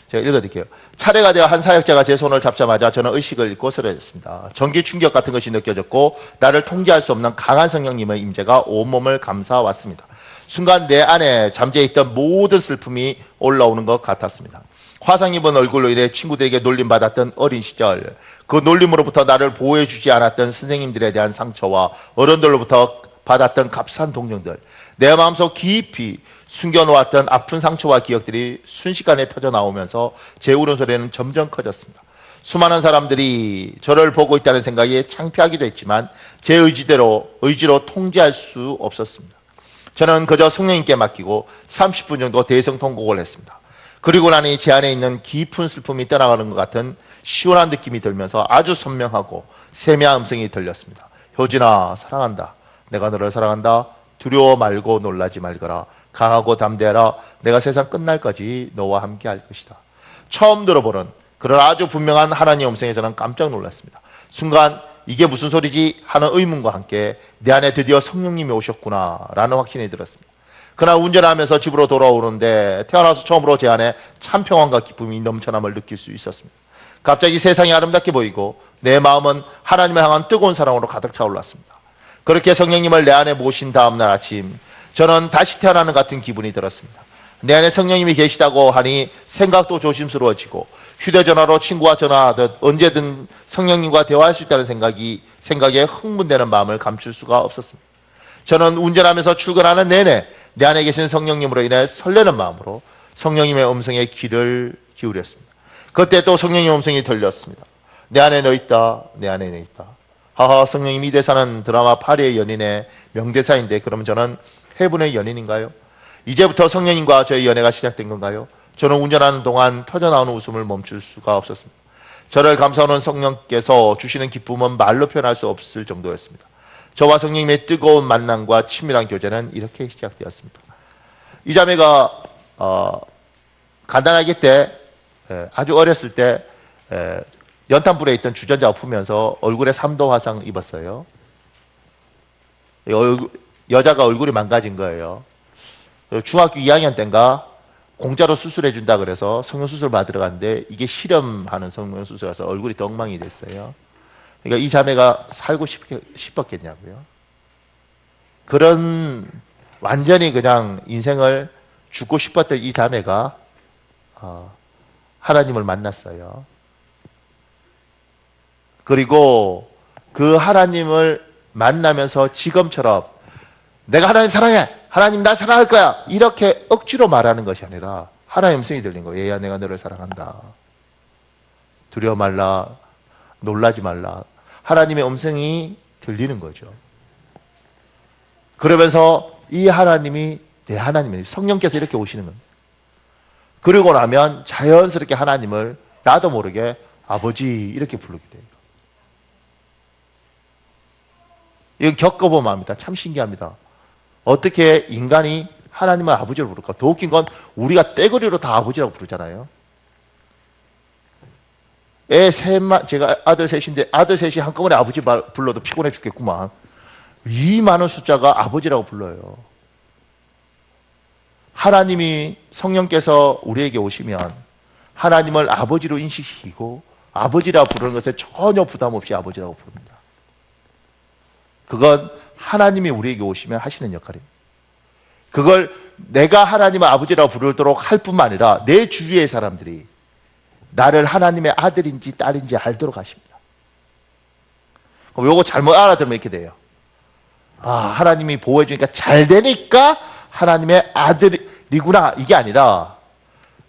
제가 읽어드릴게요. 차례가 되어 한 사역자가 제 손을 잡자마자 저는 의식을 잃고 쓰러졌습니다. 전기 충격 같은 것이 느껴졌고 나를 통제할 수 없는 강한 성령님의 임재가 온몸을 감싸왔습니다. 순간 내 안에 잠재있던 모든 슬픔이 올라오는 것 같았습니다. 화상 입은 얼굴로 인해 친구들에게 놀림받았던 어린 시절, 그 놀림으로부터 나를 보호해주지 않았던 선생님들에 대한 상처와 어른들로부터 받았던 값싼 동정들, 내 마음속 깊이 숨겨놓았던 아픈 상처와 기억들이 순식간에 터져나오면서 제 울음소리는 점점 커졌습니다. 수많은 사람들이 저를 보고 있다는 생각에 창피하기도 했지만 제 의지로 통제할 수 없었습니다. 저는 그저 성령님께 맡기고 30분 정도 대성통곡을 했습니다. 그리고 나니 제 안에 있는 깊은 슬픔이 떠나가는 것 같은 시원한 느낌이 들면서 아주 선명하고 세미한 음성이 들렸습니다. 효진아, 사랑한다. 내가 너를 사랑한다. 두려워 말고 놀라지 말거라. 강하고 담대하라. 내가 세상 끝날까지 너와 함께 할 것이다. 처음 들어보는 그런 아주 분명한 하나님의 음성에 저는 깜짝 놀랐습니다. 순간 이게 무슨 소리지 하는 의문과 함께 내 안에 드디어 성령님이 오셨구나 라는 확신이 들었습니다. 그날 운전하면서 집으로 돌아오는데 태어나서 처음으로 제 안에 참 평안과 기쁨이 넘쳐남을 느낄 수 있었습니다. 갑자기 세상이 아름답게 보이고 내 마음은 하나님을 향한 뜨거운 사랑으로 가득 차올랐습니다. 그렇게 성령님을 내 안에 모신 다음날 아침 저는 다시 태어나는 같은 기분이 들었습니다. 내 안에 성령님이 계시다고 하니 생각도 조심스러워지고 휴대전화로 친구와 전화하듯 언제든 성령님과 대화할 수 있다는 생각에 흥분되는 마음을 감출 수가 없었습니다. 저는 운전하면서 출근하는 내내 내 안에 계신 성령님으로 인해 설레는 마음으로 성령님의 음성에 귀를 기울였습니다. 그때 또 성령님의 음성이 들렸습니다. 내 안에 너 있다. 내 안에 너 있다. 하하, 성령님, 이 대사는 드라마 파리의 연인의 명대사인데 그러면 저는 해분의 연인인가요? 이제부터 성령님과 저의 연애가 시작된 건가요? 저는 운전하는 동안 터져나오는 웃음을 멈출 수가 없었습니다. 저를 감싸오는 성령께서 주시는 기쁨은 말로 표현할 수 없을 정도였습니다. 저와 성령님의 뜨거운 만남과 친밀한 교제는 이렇게 시작되었습니다. 이 자매가 간단하게 때 아주 어렸을 때 연탄불에 있던 주전자 엎으면서 얼굴에 3도 화상 입었어요. 여자가 얼굴이 망가진 거예요. 중학교 2학년 때인가 공짜로 수술해 준다 그래서 성형수술 받으러 갔는데 이게 실험하는 성형수술이라서 얼굴이 더 엉망이 됐어요. 그러니까 이 자매가 살고 싶었겠냐고요. 그런 완전히 그냥 인생을 죽고 싶었던 이 자매가 하나님을 만났어요. 그리고 그 하나님을 만나면서 지금처럼 내가 하나님 사랑해, 하나님 날 사랑할 거야, 이렇게 억지로 말하는 것이 아니라 하나님의 음성이 들린 거예요. 얘야 내가 너를 사랑한다. 두려워 말라, 놀라지 말라. 하나님의 음성이 들리는 거죠. 그러면서 이 하나님이 내 하나님이에요. 성령께서 이렇게 오시는 겁니다. 그러고 나면 자연스럽게 하나님을 나도 모르게 아버지 이렇게 부르게 돼요. 이건 겪어보면 압니다. 참 신기합니다. 어떻게 인간이 하나님을 아버지로 부를까? 더 웃긴 건 우리가 떼거리로 다 아버지라고 부르잖아요. 제가 아들 셋인데 아들 셋이 한꺼번에 아버지 불러도 피곤해 죽겠구만. 이 많은 숫자가 아버지라고 불러요. 하나님이 성령께서 우리에게 오시면 하나님을 아버지로 인식시키고 아버지라고 부르는 것에 전혀 부담 없이 아버지라고 부릅니다. 그건 하나님이 우리에게 오시면 하시는 역할입니다. 그걸 내가 하나님을 아버지라고 부르도록 할 뿐만 아니라 내 주위의 사람들이 나를 하나님의 아들인지 딸인지 알도록 하십니다. 그럼 요거 잘못 알아들으면 이렇게 돼요. 하나님이 보호해 주니까 잘 되니까 하나님의 아들이구나, 이게 아니라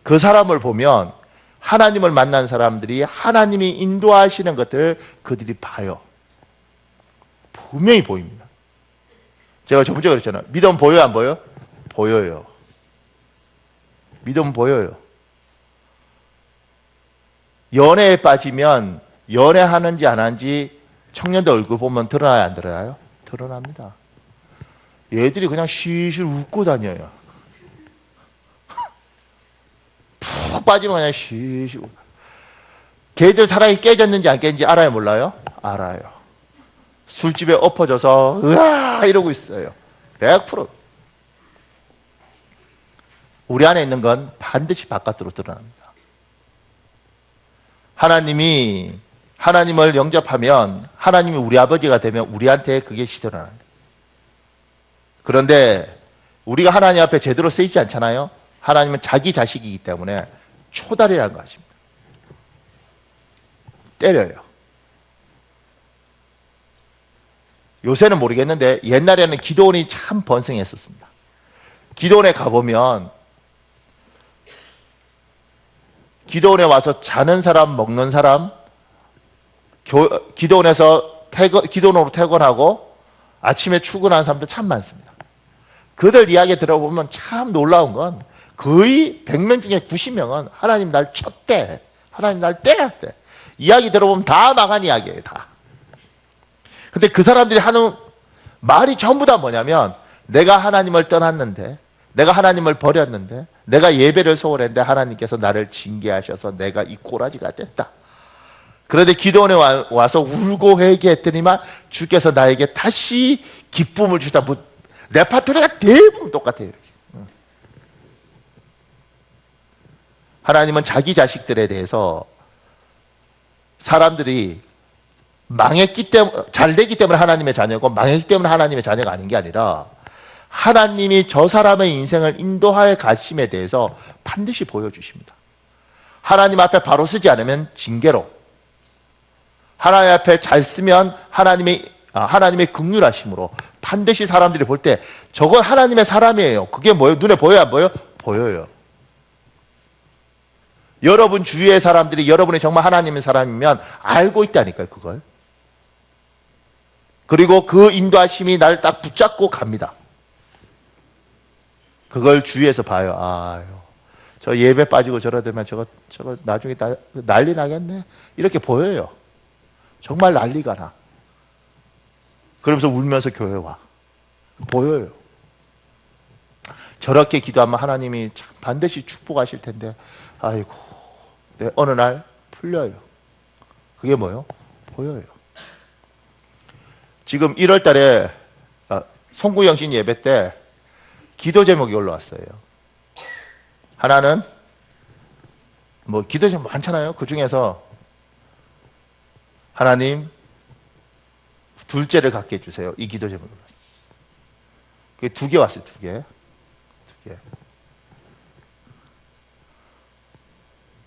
그 사람을 보면 하나님을 만난 사람들이 하나님이 인도하시는 것들을 그들이 봐요. 분명히 보입니다. 제가 저번주에 그랬잖아요. 믿음 보여요, 안 보여요? 보여요. 믿음 보여요. 연애에 빠지면 연애하는지 안 하는지 청년들 얼굴 보면 드러나요, 안 드러나요? 드러납니다. 얘들이 그냥 실실 웃고 다녀요. 푹 푹 빠지면 그냥 쉬쉬. 걔들 사랑이 깨졌는지 안 깨졌는지 알아요, 몰라요? 알아요. 술집에 엎어져서 으아 이러고 있어요. 100%. 우리 안에 있는 건 반드시 바깥으로 드러납니다. 하나님이 하나님을 영접하면 하나님이 우리 아버지가 되면 우리한테 그게 시드러나요. 그런데 우리가 하나님 앞에 제대로 쓰이지 않잖아요. 하나님은 자기 자식이기 때문에 초달이라는 거 아십니까? 때려요. 요새는 모르겠는데 옛날에는 기도원이 참 번성했었습니다. 기도원에 가보면 기도원에 와서 자는 사람, 먹는 사람, 기도원에서 기도원으로 퇴근하고 아침에 출근하는 사람들 참 많습니다. 그들 이야기 들어보면 참 놀라운 건 거의 100명 중에 90명은 하나님 날 쳤대, 하나님 날 때렸대. 이야기 들어보면 다 망한 이야기예요, 다. 근데 그 사람들이 하는 말이 전부 다 뭐냐면 내가 하나님을 떠났는데, 내가 하나님을 버렸는데, 내가 예배를 소홀했는데 하나님께서 나를 징계하셔서 내가 이 꼬라지가 됐다. 그런데 기도원에 와서 울고 회개했더니만 주께서 나에게 다시 기쁨을 주다. 뭐 레파토리가 대부분 똑같아요. 이렇게. 하나님은 자기 자식들에 대해서 사람들이 망했기 때문에, 잘 되기 때문에 하나님의 자녀고 망했기 때문에 하나님의 자녀가 아닌 게 아니라 하나님이 저 사람의 인생을 인도하여 가심에 대해서 반드시 보여주십니다. 하나님 앞에 바로 쓰지 않으면 징계로, 하나님 앞에 잘 쓰면 하나님의 긍휼하심으로 반드시 사람들이 볼 때 저건 하나님의 사람이에요. 그게 뭐예요? 눈에 보여요, 안 보여요? 보여요. 여러분 주위의 사람들이 여러분이 정말 하나님의 사람이면 알고 있다니까요, 그걸. 그리고 그 인도하심이 날 딱 붙잡고 갑니다. 그걸 주위에서 봐요. 아유, 저 예배 빠지고 저러더만 저거 나중에 난리 나겠네. 이렇게 보여요. 정말 난리가 나. 그러면서 울면서 교회 와. 보여요. 저렇게 기도하면 하나님이 참 반드시 축복하실 텐데, 아이고, 어느 날 풀려요. 그게 뭐예요? 보여요. 지금 1월 달에 송구영신 예배 때 기도 제목이 올라왔어요. 하나는 뭐 기도 제목 많잖아요. 그 중에서 하나님 둘째를 갖게 해주세요. 이 기도 제목이 올라왔어요. 그게 2개 왔어요. 2개.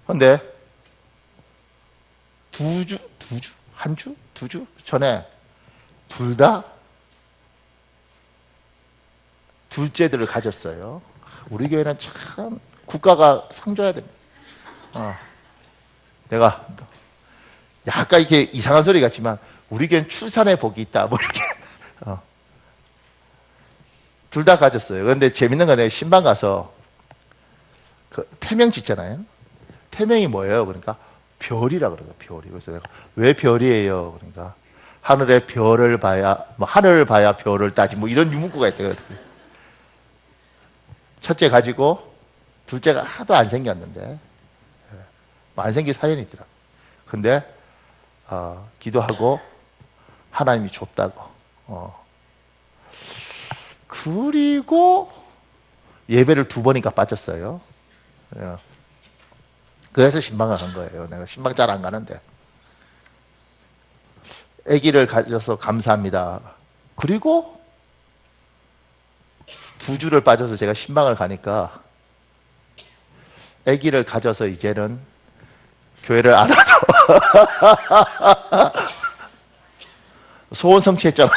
그런데 2주 전에 둘 다 둘째들을 가졌어요. 우리 교회는 참 국가가 상 줘야 됩니다. 내가 약간 이렇게 이상한 소리 같지만 우리 교회는 출산의 복이 있다. 뭐 이렇게 둘 다 가졌어요. 그런데 재밌는 건 내가 신방 가서 그 태명 짓잖아요. 태명이 뭐예요? 그러니까 별이라 그러죠. 별이. 그래서 내가 왜 별이에요? 그러니까 하늘의 별을 봐야, 뭐 하늘을 봐야 별을 따지, 뭐 이런 문구가 있대요. 첫째 가지고 둘째가 하도 안 생겼는데, 뭐 안 생긴 사연이 있더라고요. 근데 기도하고 하나님이 줬다고. 그리고 예배를 2번이니까 빠졌어요. 그래서 신방을 간 거예요. 내가 신방 잘 안 가는데. 아기를 가져서 감사합니다. 그리고 2주를 빠져서 제가 신방을 가니까 아기를 가져서 이제는 교회를 안 와도 소원 성취했잖아.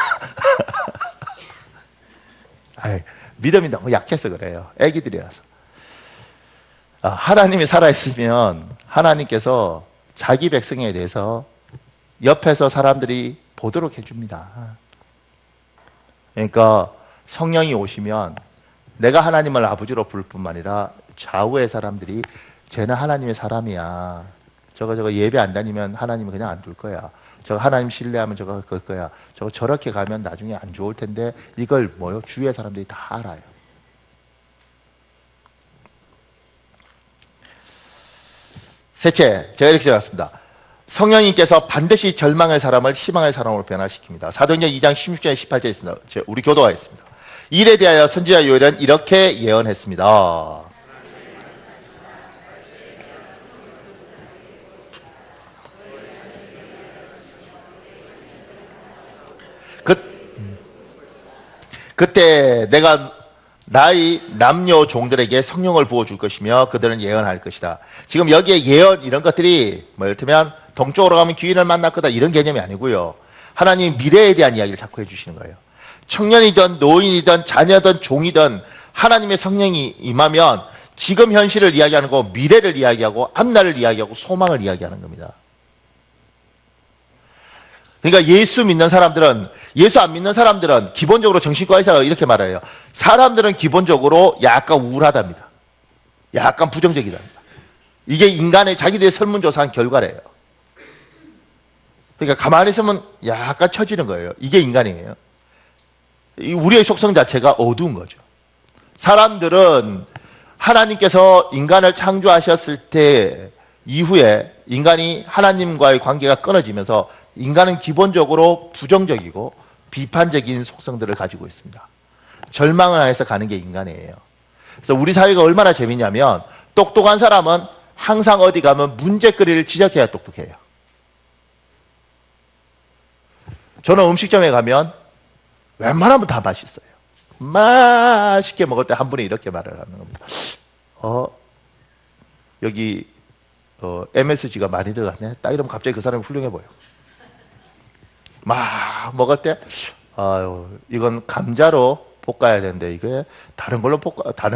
믿음이 너무 약해서 그래요. 아기들이라서. 하나님이 살아있으면 하나님께서 자기 백성에 대해서 옆에서 사람들이 보도록 해줍니다. 그러니까 성령이 오시면 내가 하나님을 아버지로 부를 뿐만 아니라 좌우의 사람들이 쟤는 하나님의 사람이야. 저거 예배 안 다니면 하나님은 그냥 안 둘 거야. 저거 하나님 신뢰하면 저거 그럴 거야. 저거 저렇게 가면 나중에 안 좋을 텐데 이걸 뭐요? 주위의 사람들이 다 알아요. 셋째, 제가 이렇게 적었습니다. 성령님께서 반드시 절망의 사람을 희망의 사람으로 변화시킵니다. 사도행전 2장 16절에 18절에 있습니다. 우리 교도가 있습니다. 이에 대하여 선지자 요엘은 이렇게 예언했습니다. 그때 내가 나의 남녀 종들에게 성령을 부어줄 것이며 그들은 예언할 것이다. 지금 여기에 예언 이런 것들이 뭐 이를테면 동쪽으로 가면 귀인을 만날 거다 이런 개념이 아니고요. 하나님 미래에 대한 이야기를 자꾸 해주시는 거예요. 청년이든 노인이든 자녀든 종이든 하나님의 성령이 임하면 지금 현실을 이야기하는 거 미래를 이야기하고 앞날을 이야기하고 소망을 이야기하는 겁니다. 그러니까 예수 믿는 사람들은, 예수 안 믿는 사람들은 기본적으로 정신과 의사가 이렇게 말해요. 사람들은 기본적으로 약간 우울하답니다. 약간 부정적이답니다. 이게 인간의 자기들의 설문조사한 결과래요. 그러니까 가만히 있으면 약간 처지는 거예요. 이게 인간이에요. 우리의 속성 자체가 어두운 거죠. 사람들은 하나님께서 인간을 창조하셨을 때 이후에 인간이 하나님과의 관계가 끊어지면서 인간은 기본적으로 부정적이고 비판적인 속성들을 가지고 있습니다. 절망을 향해서 가는 게 인간이에요. 그래서 우리 사회가 얼마나 재미냐면 똑똑한 사람은 항상 어디 가면 문제거리를 지적해야 똑똑해요. 저는 음식점에 가면 웬만하면 다 맛있어요. 맛있게 먹을 때 한 분이 이렇게 말을 하는 겁니다. 여기 MSG가 많이 들어갔네. 딱 이러면 갑자기 그 사람이 훌륭해 보여. 막 먹을 때 이건 감자로 볶아야 되는데 이게 다른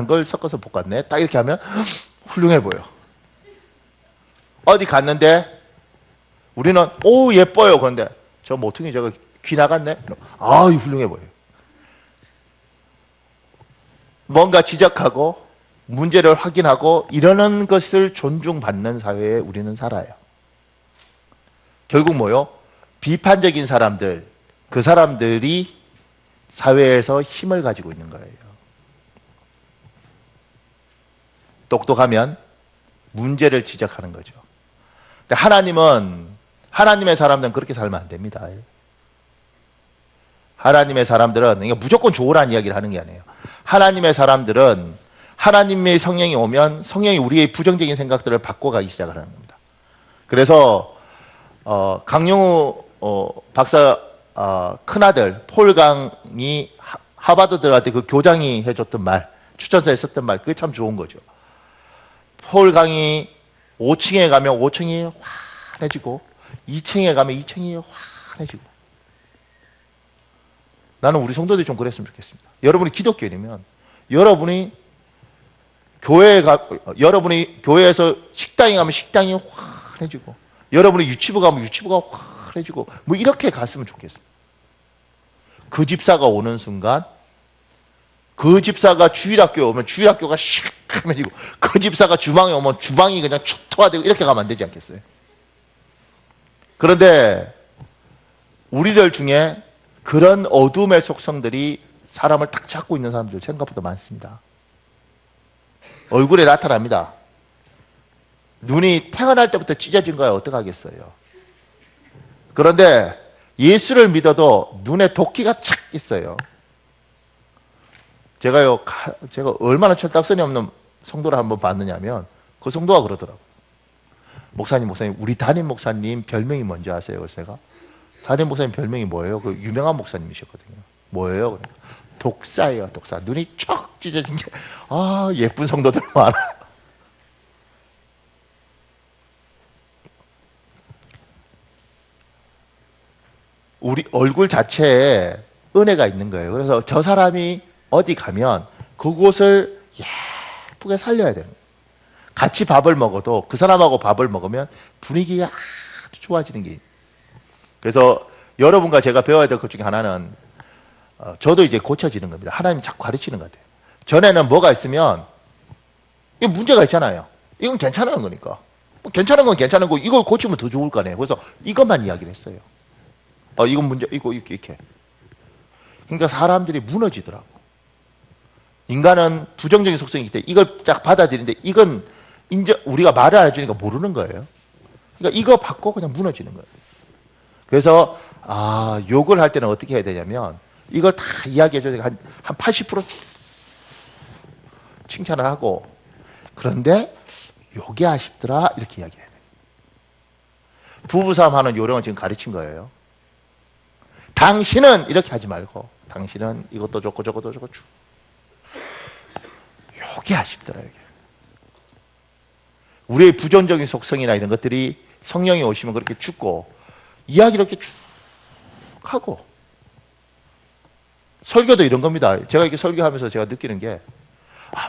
걸 섞어서 볶았네. 딱 이렇게 하면 훌륭해 보여. 어디 갔는데 우리는 오 예뻐요. 그런데 저 모퉁이 저거 귀 나갔네. 훌륭해 보여요. 뭔가 지적하고 문제를 확인하고 이러는 것을 존중받는 사회에 우리는 살아요. 결국 뭐요? 비판적인 사람들, 그 사람들이 사회에서 힘을 가지고 있는 거예요. 똑똑하면 문제를 지적하는 거죠. 근데 하나님의 사람들은 그렇게 살면 안 됩니다. 하나님의 사람들은, 그러니까 무조건 좋으라는 이야기를 하는 게 아니에요. 하나님의 사람들은 하나님의 성령이 오면 성령이 우리의 부정적인 생각들을 바꿔가기 시작을 하는 겁니다. 그래서 강용우 박사 큰아들 폴강이 하버드 들어갈 때 그 교장이 해줬던 말, 추천서에 썼던 말, 그게 참 좋은 거죠. 폴강이 5층에 가면 5층이 환해지고 2층에 가면 2층이 환해지고. 나는 우리 성도들이 좀 그랬으면 좋겠습니다. 여러분이 기독교인이면 여러분이 교회에서 식당에 가면 식당이 환해지고 여러분이 유치부 가면 유치부가 환해지고 뭐 이렇게 갔으면 좋겠습니다. 그 집사가 오는 순간 그 집사가 주일학교에 오면 주일학교가 시커매지고 그 집사가 주방에 오면 주방이 그냥 축토화되고 이렇게 가면 안 되지 않겠어요? 그런데 우리들 중에 그런 어둠의 속성들이 사람을 딱 잡고 있는 사람들 생각보다 많습니다. 얼굴에 나타납니다. 눈이 태어날 때부터 찢어진 거야 어떡하겠어요. 그런데 예수를 믿어도 눈에 도끼가 착 있어요. 제가 얼마나 철딱선이 없는 성도를 한번 봤느냐면 그 성도가 그러더라고요. 목사님 우리 담임 목사님 별명이 뭔지 아세요? 그래서 제가 담임 목사님 별명이 뭐예요? 그 유명한 목사님이셨거든요. 뭐예요? 그러니까 독사예요. 독사. 눈이 쫙 찢어진 게 예쁜 성도들 많아. 우리 얼굴 자체에 은혜가 있는 거예요. 그래서 저 사람이 어디 가면 그곳을 예쁘게 살려야 되는 거예요. 같이 밥을 먹어도 그 사람하고 밥을 먹으면 분위기가 아주 좋아지는 게 있어요. 그래서 여러분과 제가 배워야 될 것 중에 하나는 저도 이제 고쳐지는 겁니다. 하나님이 자꾸 가르치는 것 같아요. 전에는 뭐가 있으면 이게 문제가 있잖아요. 이건 괜찮은 거니까. 괜찮은 건 괜찮은 거고 이걸 고치면 더 좋을 거 아니에요. 그래서 이것만 이야기를 했어요. 이건 문제, 이렇게. 그러니까 사람들이 무너지더라고. 인간은 부정적인 속성이기 때문에 이걸 쫙 받아들이는데 우리가 말을 안 해주니까 모르는 거예요. 그러니까 이거 받고 그냥 무너지는 거예요. 그래서 욕을 할 때는 어떻게 해야 되냐면 이걸 다 이야기해줘야 돼. 한 80% 칭찬을 하고, 그런데 요게 아쉽더라 이렇게 이야기해야 돼요. 부부싸움 하는 요령을 지금 가르친 거예요. 당신은 이렇게 하지 말고 당신은 이것도 좋고 저것도 좋고 요게 아쉽더라. 이게. 우리의 부정적인 속성이나 이런 것들이 성령이 오시면 그렇게 죽고, 이야기를 이렇게 쭉 하고, 설교도 이런 겁니다. 제가 이렇게 설교하면서 제가 느끼는 게,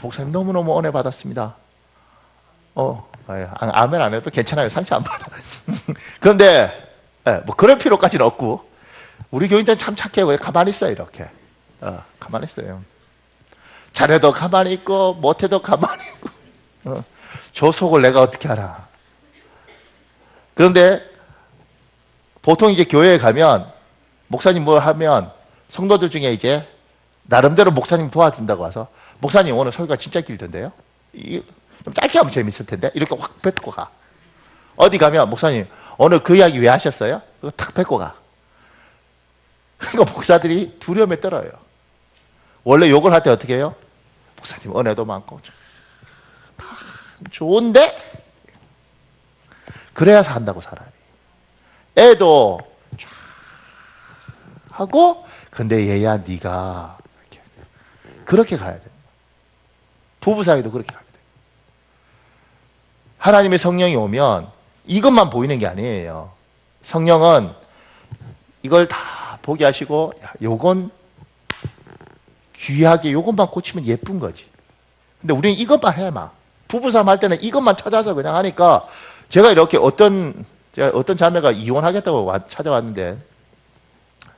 목사님 너무너무 은혜 받았습니다. 아멘 안 해도 괜찮아요. 상처 안 받아. 그런데 뭐 그럴 필요까지는 없고, 우리 교인들은 참 착해요. 그냥 가만히 있어요. 이렇게 가만히 있어요. 잘해도 가만히 있고 못해도 가만히 있고, 저 속을 내가 어떻게 알아. 그런데 보통 이제 교회에 가면 목사님 뭘 하면 성도들 중에 이제 나름대로 목사님 도와준다고 와서, 목사님 오늘 설교가 진짜 길던데요, 좀 짧게 하면 재밌을 텐데, 이렇게 확 뱉고 가. 어디 가면 목사님 오늘 그 이야기 왜 하셨어요? 그거 탁 뱉고 가. 그러니까 목사들이 두려움에 떨어요. 원래 욕을 할 때 어떻게 해요? 목사님 은혜도 많고 다 좋은데, 그래야 산다고. 사람이 애도 쫙 하고, 근데 얘야 네가 그렇게 가야 돼. 부부 사이도 그렇게 가야 돼. 하나님의 성령이 오면 이것만 보이는 게 아니에요. 성령은 이걸 다 보게 하시고, 요건 귀하게 요것만 고치면 예쁜 거지. 근데 우리는 이것만 해. 막 부부싸움 할 때는 이것만 찾아서 그냥 하니까, 제가 이렇게 어떤 자매가 이혼하겠다고 찾아왔는데,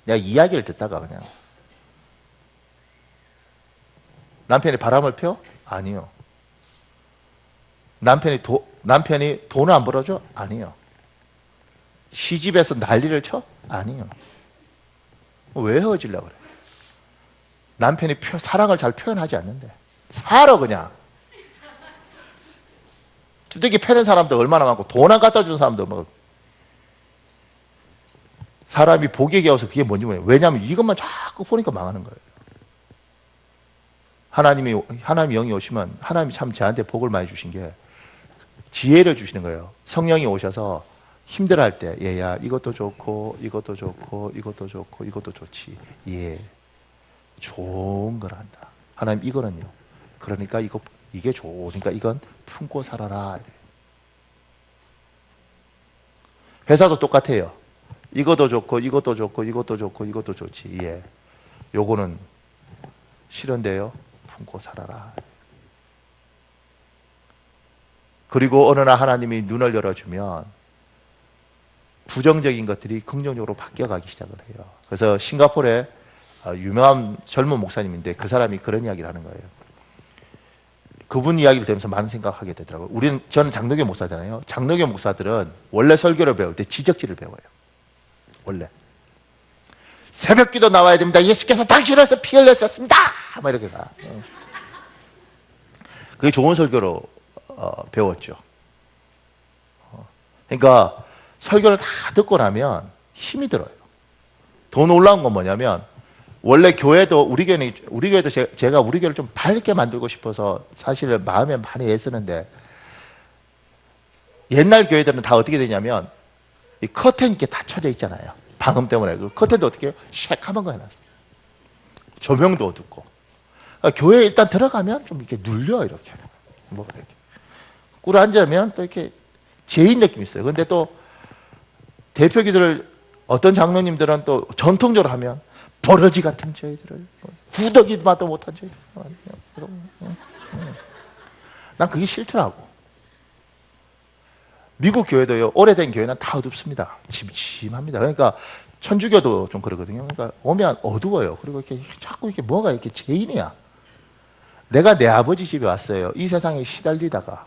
내가 이야기를 듣다가 그냥, 남편이 바람을 펴? 아니요. 남편이 돈을 안 벌어줘? 아니요. 시집에서 난리를 쳐? 아니요. 왜 헤어지려고 그래? 남편이 사랑을 잘 표현하지 않는데. 살아 그냥. 두들기 패는 사람도 얼마나 많고, 돈 안 갖다 주는 사람도 뭐. 사람이 복에 겨워서 그게 뭔지 모르겠어요. 왜냐하면 이것만 자꾸 보니까 망하는 거예요. 하나님 영이 오시면, 하나님이 참 저한테 복을 많이 주신 게 지혜를 주시는 거예요. 성령이 오셔서 힘들어할 때, 얘야 이것도 좋고 이것도 좋고 이것도 좋고 이것도 좋지. 예, 좋은 걸 한다. 하나님 이거는요, 그러니까 이게 좋으니까 이건 품고 살아라. 회사도 똑같아요. 이것도 좋고 이것도 좋고 이것도 좋고 이것도 좋지. 예, 요거는 싫은데요, 품고 살아라. 그리고 어느 날 하나님이 눈을 열어주면 부정적인 것들이 긍정적으로 바뀌어가기 시작을 해요. 그래서 싱가포르에 유명한 젊은 목사님인데, 그 사람이 그런 이야기를 하는 거예요. 그분 이야기를 들으면서 많은 생각하게 되더라고요. 저는 장로교 목사잖아요. 장로교 목사들은 원래 설교를 배울 때 지적질을 배워요. 원래 새벽기도 나와야 됩니다. 예수께서 당신을 위해서 피 흘렸었습니다. 막 이렇게 가. 그게 좋은 설교로 배웠죠. 그러니까 설교를 다 듣고 나면 힘이 들어요. 더 놀라운 건 뭐냐면, 원래 교회도 우리 교회도 제가 우리 교회를 좀 밝게 만들고 싶어서 사실 마음에 많이 애쓰는데, 옛날 교회들은 다 어떻게 되냐면 이 커튼 이렇게 다 쳐져 있잖아요. 방음 때문에. 그 커튼도 어떻게 해요? 샥하만 거 해놨어요. 조명도 어둡고. 그러니까 교회에 일단 들어가면 좀 이렇게 눌려. 이렇게 뭐 이렇게 꿇어 앉으면 또 이렇게 죄인 느낌이 있어요. 근데 또 대표기들을 어떤 장로님들은 또 전통적으로 하면 버러지 같은 저희들을, 구더기 맛도 못한 저희들. 난 그게 싫더라고. 미국 교회도요, 오래된 교회는 다 어둡습니다. 침침합니다. 그러니까 천주교도 좀 그러거든요. 그러니까 오면 어두워요. 그리고 이렇게 자꾸 이렇게 뭐가 이렇게 죄인이야. 내가 내 아버지 집에 왔어요. 이 세상에 시달리다가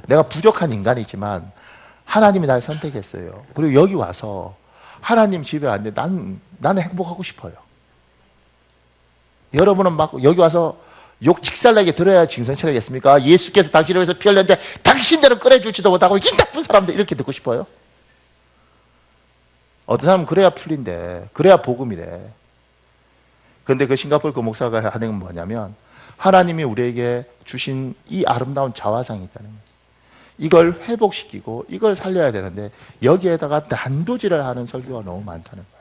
내가 부족한 인간이지만 하나님이 날 선택했어요. 그리고 여기 와서 하나님 집에 왔는데 나는 행복하고 싶어요. 여러분은 막 여기 와서 욕 직살나게 들어야 정신 차리겠습니까? 예수께서 당신을 위해서 피 흘렸는데 당신들은 꺼내줄지도 못하고 이 나쁜 사람들 이렇게 듣고 싶어요? 어떤 사람은 그래야 풀린대. 그래야 복음이래. 그런데 그 싱가포르 그 목사가 하는 건 뭐냐면 하나님이 우리에게 주신 이 아름다운 자화상이 있다는 거예요. 이걸 회복시키고 이걸 살려야 되는데 여기에다가 난도질을 하는 설교가 너무 많다는 거예요.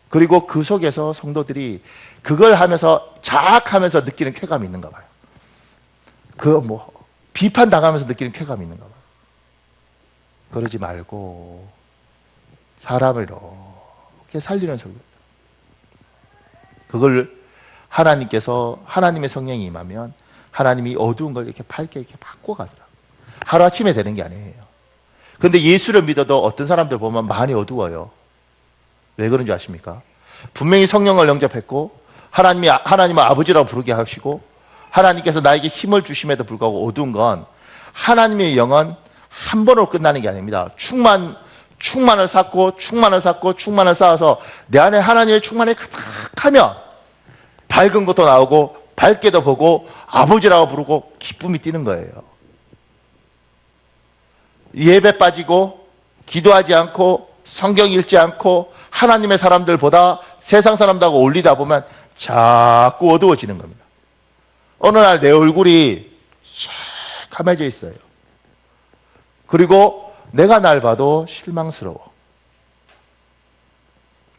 그리고 그 속에서 성도들이 그걸 하면서 자학하면서 느끼는 쾌감이 있는가 봐요. 비판당하면서 느끼는 쾌감이 있는가 봐요. 그러지 말고 사람을 이렇게 살리는 설교. 그걸 하나님께서 하나님의 성령이 임하면 하나님이 어두운 걸 이렇게 밝게 이렇게 바꿔가더라고요. 하루아침에 되는 게 아니에요. 그런데 예수를 믿어도 어떤 사람들 보면 많이 어두워요. 왜 그런지 아십니까? 분명히 성령을 영접했고 하나님을 아버지라고 부르게 하시고 하나님께서 나에게 힘을 주심에도 불구하고 어두운 건 하나님의 영은 한 번으로 끝나는 게 아닙니다. 충만을 쌓고 충만을 쌓아서 내 안에 하나님의 충만이 가득하면 밝은 것도 나오고 밝게도 보고 아버지라고 부르고 기쁨이 뛰는 거예요. 예배 빠지고 기도하지 않고 성경 읽지 않고 하나님의 사람들보다 세상 사람들하고 어울리다 보면 자꾸 어두워지는 겁니다. 어느 날 내 얼굴이 새카매져 있어요. 그리고 내가 날 봐도 실망스러워.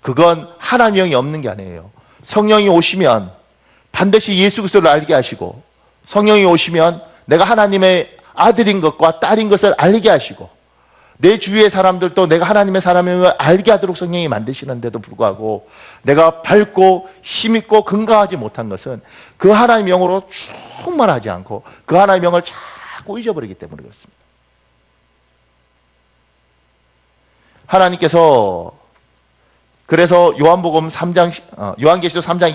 그건 하나님의 영이 없는 게 아니에요. 성령이 오시면 반드시 예수 그리스도를 알게 하시고 성령이 오시면 내가 하나님의 아들인 것과 딸인 것을 알게 하시고 내 주위의 사람들도 내가 하나님의 사람임을 알게 하도록 성령이 만드시는데도 불구하고 내가 밝고 힘있고 건강하지 못한 것은 그 하나님의 영으로 충만하지 않고 그 하나님의 영을 자꾸 잊어버리기 때문에 그렇습니다. 하나님께서 그래서 요한복음 3장 요한계시록 3장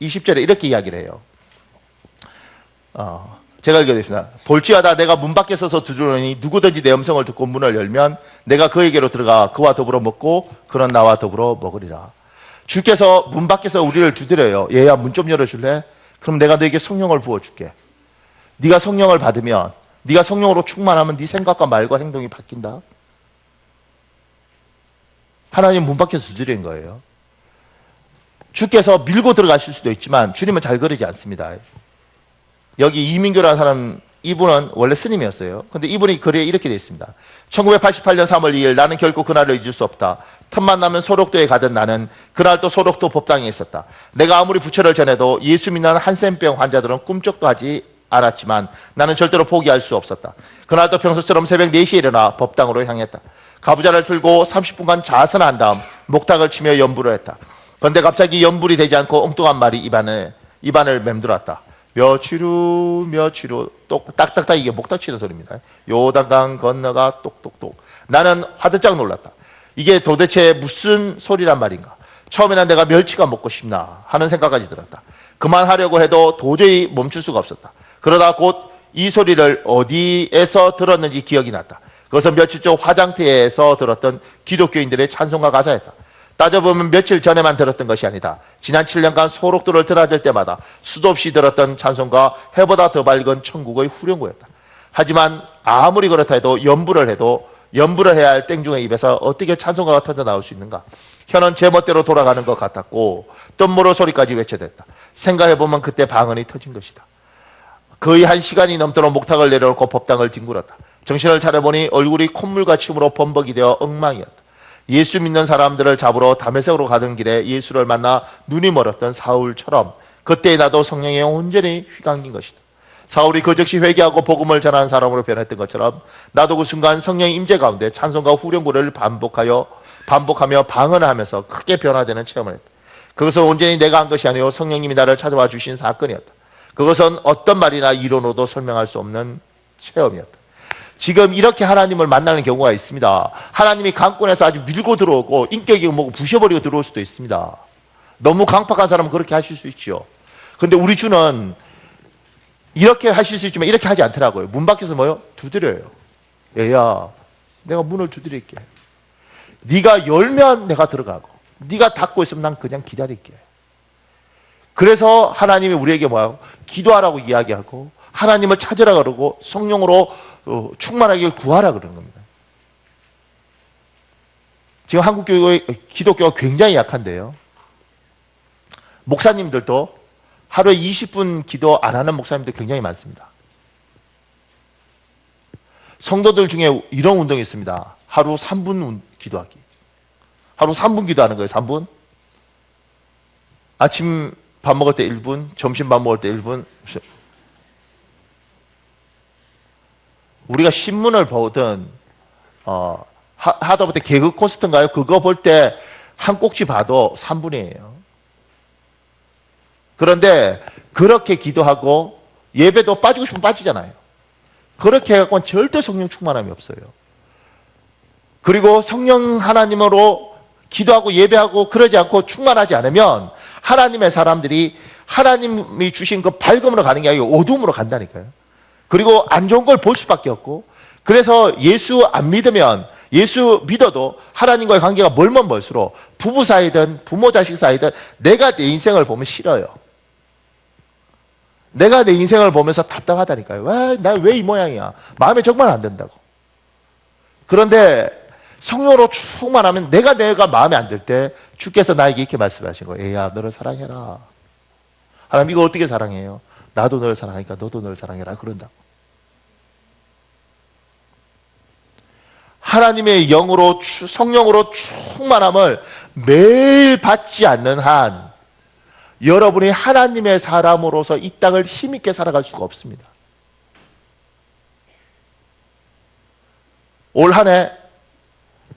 20절에 이렇게 이야기를 해요. 제가 읽어드리겠습니다. 볼지어다 내가 문 밖에 서서 두드리니 누구든지 내 음성을 듣고 문을 열면 내가 그에게로 들어가 그와 더불어 먹고 그는 나와 더불어 먹으리라. 주께서 문 밖에서 우리를 두드려요. 얘야 문 좀 열어줄래? 그럼 내가 너에게 성령을 부어줄게. 네가 성령을 받으면 네가 성령으로 충만하면 네 생각과 말과 행동이 바뀐다. 하나님 문 밖에서 두드리는 거예요. 주께서 밀고 들어가실 수도 있지만 주님은 잘 그러지 않습니다. 여기 이민규라는 사람, 이분은 원래 스님이었어요. 근데 이분이 글에 이렇게 되어 있습니다. 1988년 3월 2일 나는 결코 그날을 잊을 수 없다. 틈만 나면 소록도에 가던 나는 그날 또 소록도 법당에 있었다. 내가 아무리 부처를 전해도 예수 믿는 한센병 환자들은 꿈쩍도 하지 않았지만 나는 절대로 포기할 수 없었다. 그날도 평소처럼 새벽 4시에 일어나 법당으로 향했다. 가부좌를 들고 30분간 자선한 다음 목탁을 치며 연부를 했다. 그런데 갑자기 연불이 되지 않고 엉뚱한 말이 입안을 맴돌았다. 며칠 후 딱딱딱 이게 목탁 치는 소리입니다. 요단강 건너가 똑똑똑. 나는 화들짝 놀랐다. 이게 도대체 무슨 소리란 말인가? 처음에는 내가 멸치가 먹고 싶나 하는 생각까지 들었다. 그만하려고 해도 도저히 멈출 수가 없었다. 그러다 곧 이 소리를 어디에서 들었는지 기억이 났다. 그것은 며칠 전 화장터에서 들었던 기독교인들의 찬송가 가사였다. 따져보면 며칠 전에만 들었던 것이 아니다. 지난 7년간 소록도를 드나들 때마다 수도 없이 들었던 찬송가 해보다 더 밝은 천국의 후렴구였다. 하지만 아무리 그렇다 해도 연부를 해야 할 땡중의 입에서 어떻게 찬송가가 터져 나올 수 있는가? 혀는 제멋대로 돌아가는 것 같았고 뜬모로 소리까지 외쳐댔다. 생각해보면 그때 방언이 터진 것이다. 거의 1시간이 넘도록 목탁을 내려놓고 법당을 뒹굴었다. 정신을 차려보니 얼굴이 콧물같이 으로 범벅이 되어 엉망이었다. 예수 믿는 사람들을 잡으러 다메섹으로 가던 길에 예수를 만나 눈이 멀었던 사울처럼 그때 나도 성령에 온전히 휘감긴 것이다. 사울이 그 즉시 회개하고 복음을 전하는 사람으로 변했던 것처럼 나도 그 순간 성령의 임재 가운데 찬송과 후렴구를 반복하며 방언하면서 크게 변화되는 체험을 했다. 그것은 온전히 내가 한 것이 아니요 성령님이 나를 찾아와 주신 사건이었다. 그것은 어떤 말이나 이론으로도 설명할 수 없는 체험이었다. 지금 이렇게 하나님을 만나는 경우가 있습니다. 하나님이 강권에서 아주 밀고 들어오고 인격이 뭐고 부셔버리고 들어올 수도 있습니다. 너무 강팍한 사람은 그렇게 하실 수 있죠. 그런데 우리 주는 이렇게 하실 수 있지만 이렇게 하지 않더라고요. 문 밖에서 뭐요? 두드려요. 얘야, 내가 문을 두드릴게. 네가 열면 내가 들어가고 네가 닫고 있으면 난 그냥 기다릴게. 그래서 하나님이 우리에게 뭐하고 기도하라고 이야기하고 하나님을 찾으라 그러고 성령으로 충만하길 구하라 그러는 겁니다. 지금 한국 기독교가 굉장히 약한데요. 목사님들도 하루에 20분 기도 안 하는 목사님들 굉장히 많습니다. 성도들 중에 이런 운동이 있습니다. 하루 3분 기도하기. 하루 3분 기도하는 거예요. 3분. 아침 밥 먹을 때 1분, 점심 밥 먹을 때 1분. 우리가 신문을 보든 하다못해 개그 콘서트인가요? 그거 볼 때 한 꼭지 봐도 3분이에요. 그런데 그렇게 기도하고 예배도 빠지고 싶으면 빠지잖아요. 그렇게 해갖고는 절대 성령 충만함이 없어요. 그리고 성령 하나님으로 기도하고 예배하고 그러지 않고 충만하지 않으면 하나님의 사람들이 하나님이 주신 그 밝음으로 가는 게 아니고 어둠으로 간다니까요. 그리고 안 좋은 걸 볼 수밖에 없고, 그래서 예수 안 믿으면, 예수 믿어도 하나님과의 관계가 멀면 멀수록 부부 사이든 부모 자식 사이든 내가 내 인생을 보면 싫어요. 내가 내 인생을 보면서 답답하다니까요. 나 왜 이 모양이야? 마음에 정말 안 든다고. 그런데 성령으로 충만하면 내가 마음에 안 들 때 주께서 나에게 이렇게 말씀하신 거예요. 애야, 너를 사랑해라. 하나님 이거 어떻게 사랑해요? 나도 너를 사랑하니까 너도 너를 사랑해라 그런다고. 하나님의 영으로 성령으로 충만함을 매일 받지 않는 한 여러분이 하나님의 사람으로서 이 땅을 힘있게 살아갈 수가 없습니다. 올 한 해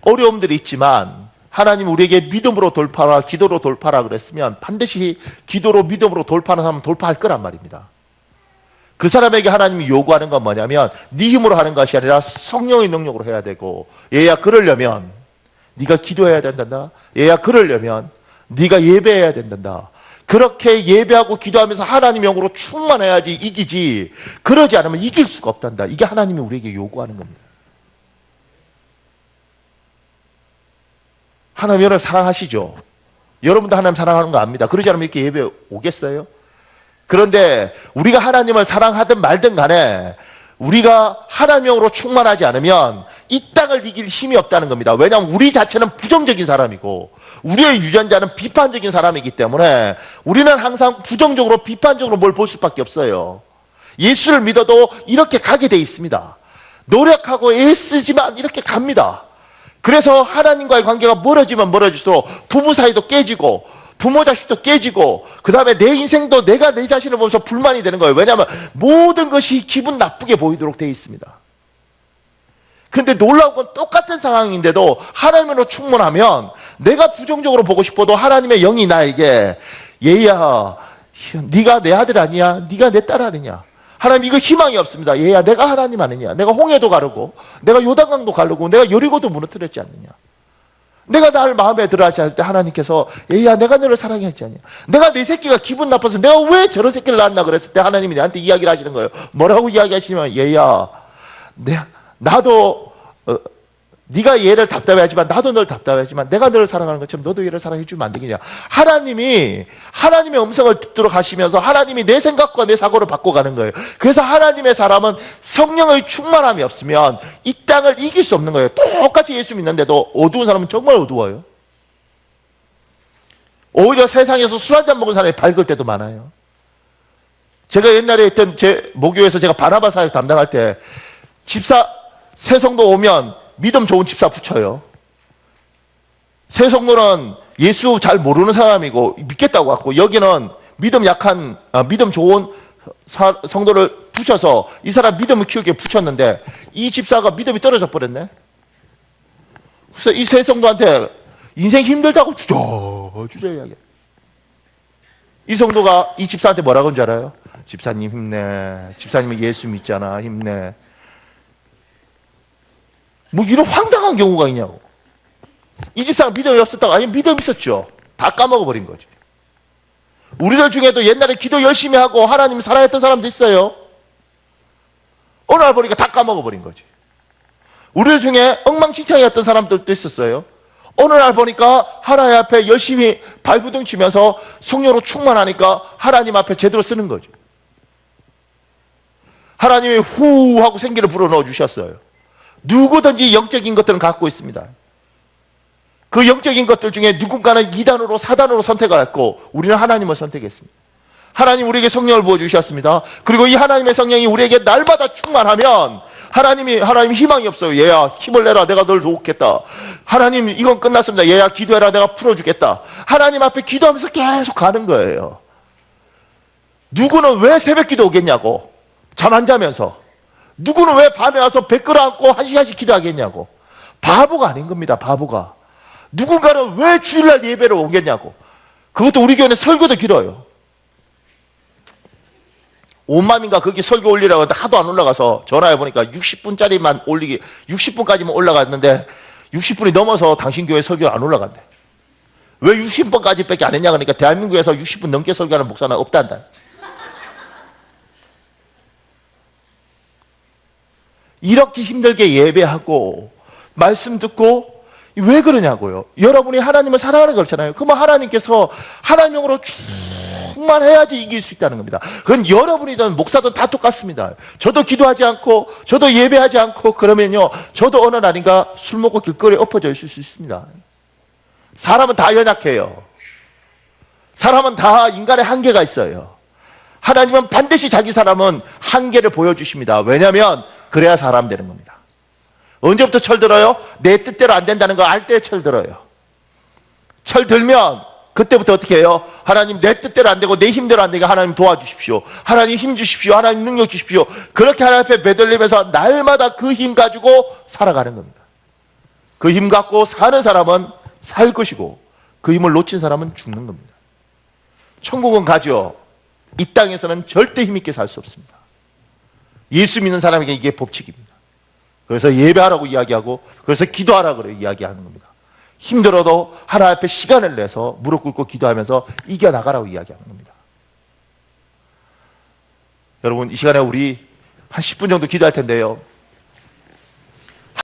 어려움들이 있지만 하나님 우리에게 믿음으로 돌파라, 기도로 돌파라 그랬으면 반드시 기도로 믿음으로 돌파하는 사람은 돌파할 거란 말입니다. 그 사람에게 하나님이 요구하는 건 뭐냐면 네 힘으로 하는 것이 아니라 성령의 능력으로 해야 되고, 얘야 그러려면 네가 기도해야 된단다. 얘야 그러려면 네가 예배해야 된단다. 그렇게 예배하고 기도하면서 하나님 영으로 충만해야지 이기지, 그러지 않으면 이길 수가 없단다. 이게 하나님이 우리에게 요구하는 겁니다. 하나님 여러분 사랑하시죠? 여러분도 하나님 사랑하는 거 압니다. 그러지 않으면 이렇게 예배 오겠어요? 그런데 우리가 하나님을 사랑하든 말든 간에 우리가 하나님 영으로 충만하지 않으면 이 땅을 이길 힘이 없다는 겁니다. 왜냐하면 우리 자체는 부정적인 사람이고 우리의 유전자는 비판적인 사람이기 때문에 우리는 항상 부정적으로 비판적으로 뭘 볼 수밖에 없어요. 예수를 믿어도 이렇게 가게 돼 있습니다. 노력하고 애쓰지만 이렇게 갑니다. 그래서 하나님과의 관계가 멀어지면 멀어질수록 부부 사이도 깨지고 부모 자식도 깨지고 그 다음에 내 인생도 내가 내 자신을 보면서 불만이 되는 거예요. 왜냐하면 모든 것이 기분 나쁘게 보이도록 되어 있습니다. 그런데 놀라운 건 똑같은 상황인데도 하나님으로 충만하면 내가 부정적으로 보고 싶어도 하나님의 영이 나에게 얘야 네가 내 아들 아니야? 네가 내 딸 아니냐? 하나님 이거 희망이 없습니다. 얘야 내가 하나님 아니냐? 내가 홍해도 가르고 내가 요단강도 가르고 내가 여리고도 무너뜨렸지 않느냐? 내가 나를 마음에 들어 하지 않을 때 하나님께서 얘야 내가 너를 사랑했지 않냐? 내가 내 새끼가 기분 나빠서 내가 왜 저런 새끼를 낳았나 그랬을 때 하나님이 내한테 이야기를 하시는 거예요. 뭐라고 이야기하시냐면 얘야 나도 네가 얘를 답답해하지만 나도 널 답답해하지만 내가 너를 사랑하는 것처럼 너도 얘를 사랑해주면 안 되겠냐? 하나님이 하나님의 음성을 듣도록 하시면서 하나님이 내 생각과 내 사고를 바꿔가는 거예요. 그래서 하나님의 사람은 성령의 충만함이 없으면 이 땅을 이길 수 없는 거예요. 똑같이 예수 믿는데도 어두운 사람은 정말 어두워요. 오히려 세상에서 술 한잔 먹은 사람이 밝을 때도 많아요. 제가 옛날에 있던 제 모교에서 제가 바나바 사역 담당할 때 집사 새 성도 오면 믿음 좋은 집사 붙여요. 새 성도는 예수 잘 모르는 사람이고 믿겠다고 갖고 여기는 믿음 약한 믿음 좋은 성도를 붙여서 이 사람 믿음을 키우게 붙였는데 이 집사가 믿음이 떨어져 버렸네. 그래서 이 새 성도한테 인생 힘들다고 주저 이야기해. 이 성도가 이 집사한테 뭐라고 한 줄 알아요? 집사님 힘내. 집사님은 예수 믿잖아. 힘내. 뭐 이런 황당한 경우가 있냐고. 이 집사가 믿음이 없었다고. 아니 믿음이 있었죠. 다 까먹어버린 거지. 우리들 중에도 옛날에 기도 열심히 하고 하나님 사랑했던 사람도 있어요. 어느 날 보니까 다 까먹어버린 거지. 우리들 중에 엉망진창이었던 사람들도 있었어요. 어느 날 보니까 하나님 앞에 열심히 발부둥 치면서 성령으로 충만하니까 하나님 앞에 제대로 쓰는 거죠. 하나님이 후 하고 생기를 불어넣어 주셨어요. 누구든지 영적인 것들은 갖고 있습니다. 그 영적인 것들 중에 누군가는 2단으로 4단으로 선택을 했고 우리는 하나님을 선택했습니다. 하나님 우리에게 성령을 부어주셨습니다. 그리고 이 하나님의 성령이 우리에게 날마다 충만하면 하나님 희망이 없어요. 얘야 힘을 내라, 내가 널 돕겠다. 하나님 이건 끝났습니다. 얘야 기도해라, 내가 풀어주겠다. 하나님 앞에 기도하면서 계속 가는 거예요. 누구는 왜 새벽 기도 오겠냐고, 잠 안 자면서. 누구는 왜 밤에 와서 배 끌어안고 1시간씩 기도하겠냐고. 바보가 아닌 겁니다. 바보가. 누군가는 왜 주일날 예배를 오겠냐고. 그것도 우리 교회는 설교도 길어요. 온맘인가 거기 설교 올리라고 했는데 하도 안 올라가서 전화해보니까 60분짜리만 올리기, 60분까지만 올라갔는데 60분이 넘어서 당신 교회 설교가 안 올라간대. 왜 60분까지 밖에 안 했냐 그러니까 대한민국에서 60분 넘게 설교하는 목사는 없단다. 이렇게 힘들게 예배하고 말씀 듣고 왜 그러냐고요. 여러분이 하나님을 사랑하는 그렇잖아요. 그러면 하나님께서 하나님으로 충만해야지 이길 수 있다는 겁니다. 그건 여러분이든 목사든 다 똑같습니다. 저도 기도하지 않고 저도 예배하지 않고 그러면요 저도 어느 날인가 술 먹고 길거리에 엎어져 있을 수 있습니다. 사람은 다 연약해요. 사람은 다 인간의 한계가 있어요. 하나님은 반드시 자기 사람은 한계를 보여주십니다. 왜냐하면 그래야 사람 되는 겁니다. 언제부터 철들어요? 내 뜻대로 안 된다는 거 알 때 철들어요. 철들면 그때부터 어떻게 해요? 하나님 내 뜻대로 안 되고 내 힘대로 안 되게 하나님 도와주십시오. 하나님 힘 주십시오. 하나님 능력 주십시오. 그렇게 하나님 앞에 매달리면서 날마다 그 힘 가지고 살아가는 겁니다. 그 힘 갖고 사는 사람은 살 것이고 그 힘을 놓친 사람은 죽는 겁니다. 천국은 가죠. 이 땅에서는 절대 힘있게 살 수 없습니다. 예수 믿는 사람에게 이게 법칙입니다. 그래서 예배하라고 이야기하고 그래서 기도하라고 이야기하는 겁니다. 힘들어도 하나님 앞에 시간을 내서 무릎 꿇고 기도하면서 이겨나가라고 이야기하는 겁니다. 여러분 이 시간에 우리 한 10분 정도 기도할 텐데요.